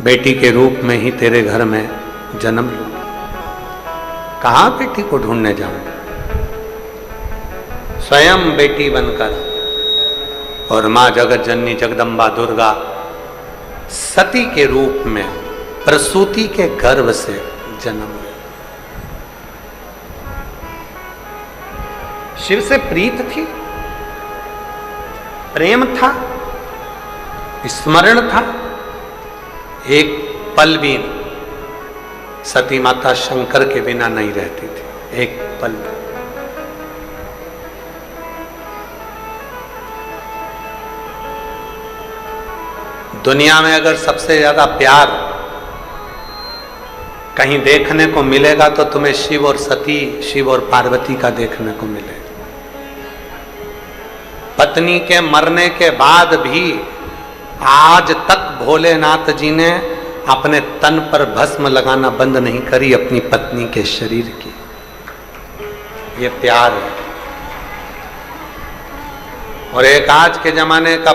बेटी के रूप में ही तेरे घर में जन्म लूंगी। कहाँ बेटी को ढूंढने जाऊंगी? स्वयं बेटी बनकर। और मां जगत जननी जगदम्बा दुर्गा सती के रूप में प्रसूति के गर्भ से जन्म ली। शिव से प्रीत थी, प्रेम था, स्मरण था। एक पल भी सती माता शंकर के बिना नहीं रहती थी, एक पल भी। दुनिया में अगर सबसे ज्यादा प्यार कहीं देखने को मिलेगा तो तुम्हें शिव और सती, शिव और पार्वती का देखने को मिलेगा। पत्नी के मरने के बाद भी आज तक भोलेनाथ जी ने अपने तन पर भस्म लगाना बंद नहीं करी अपनी पत्नी के शरीर की। ये प्यार है। और एक आज के जमाने का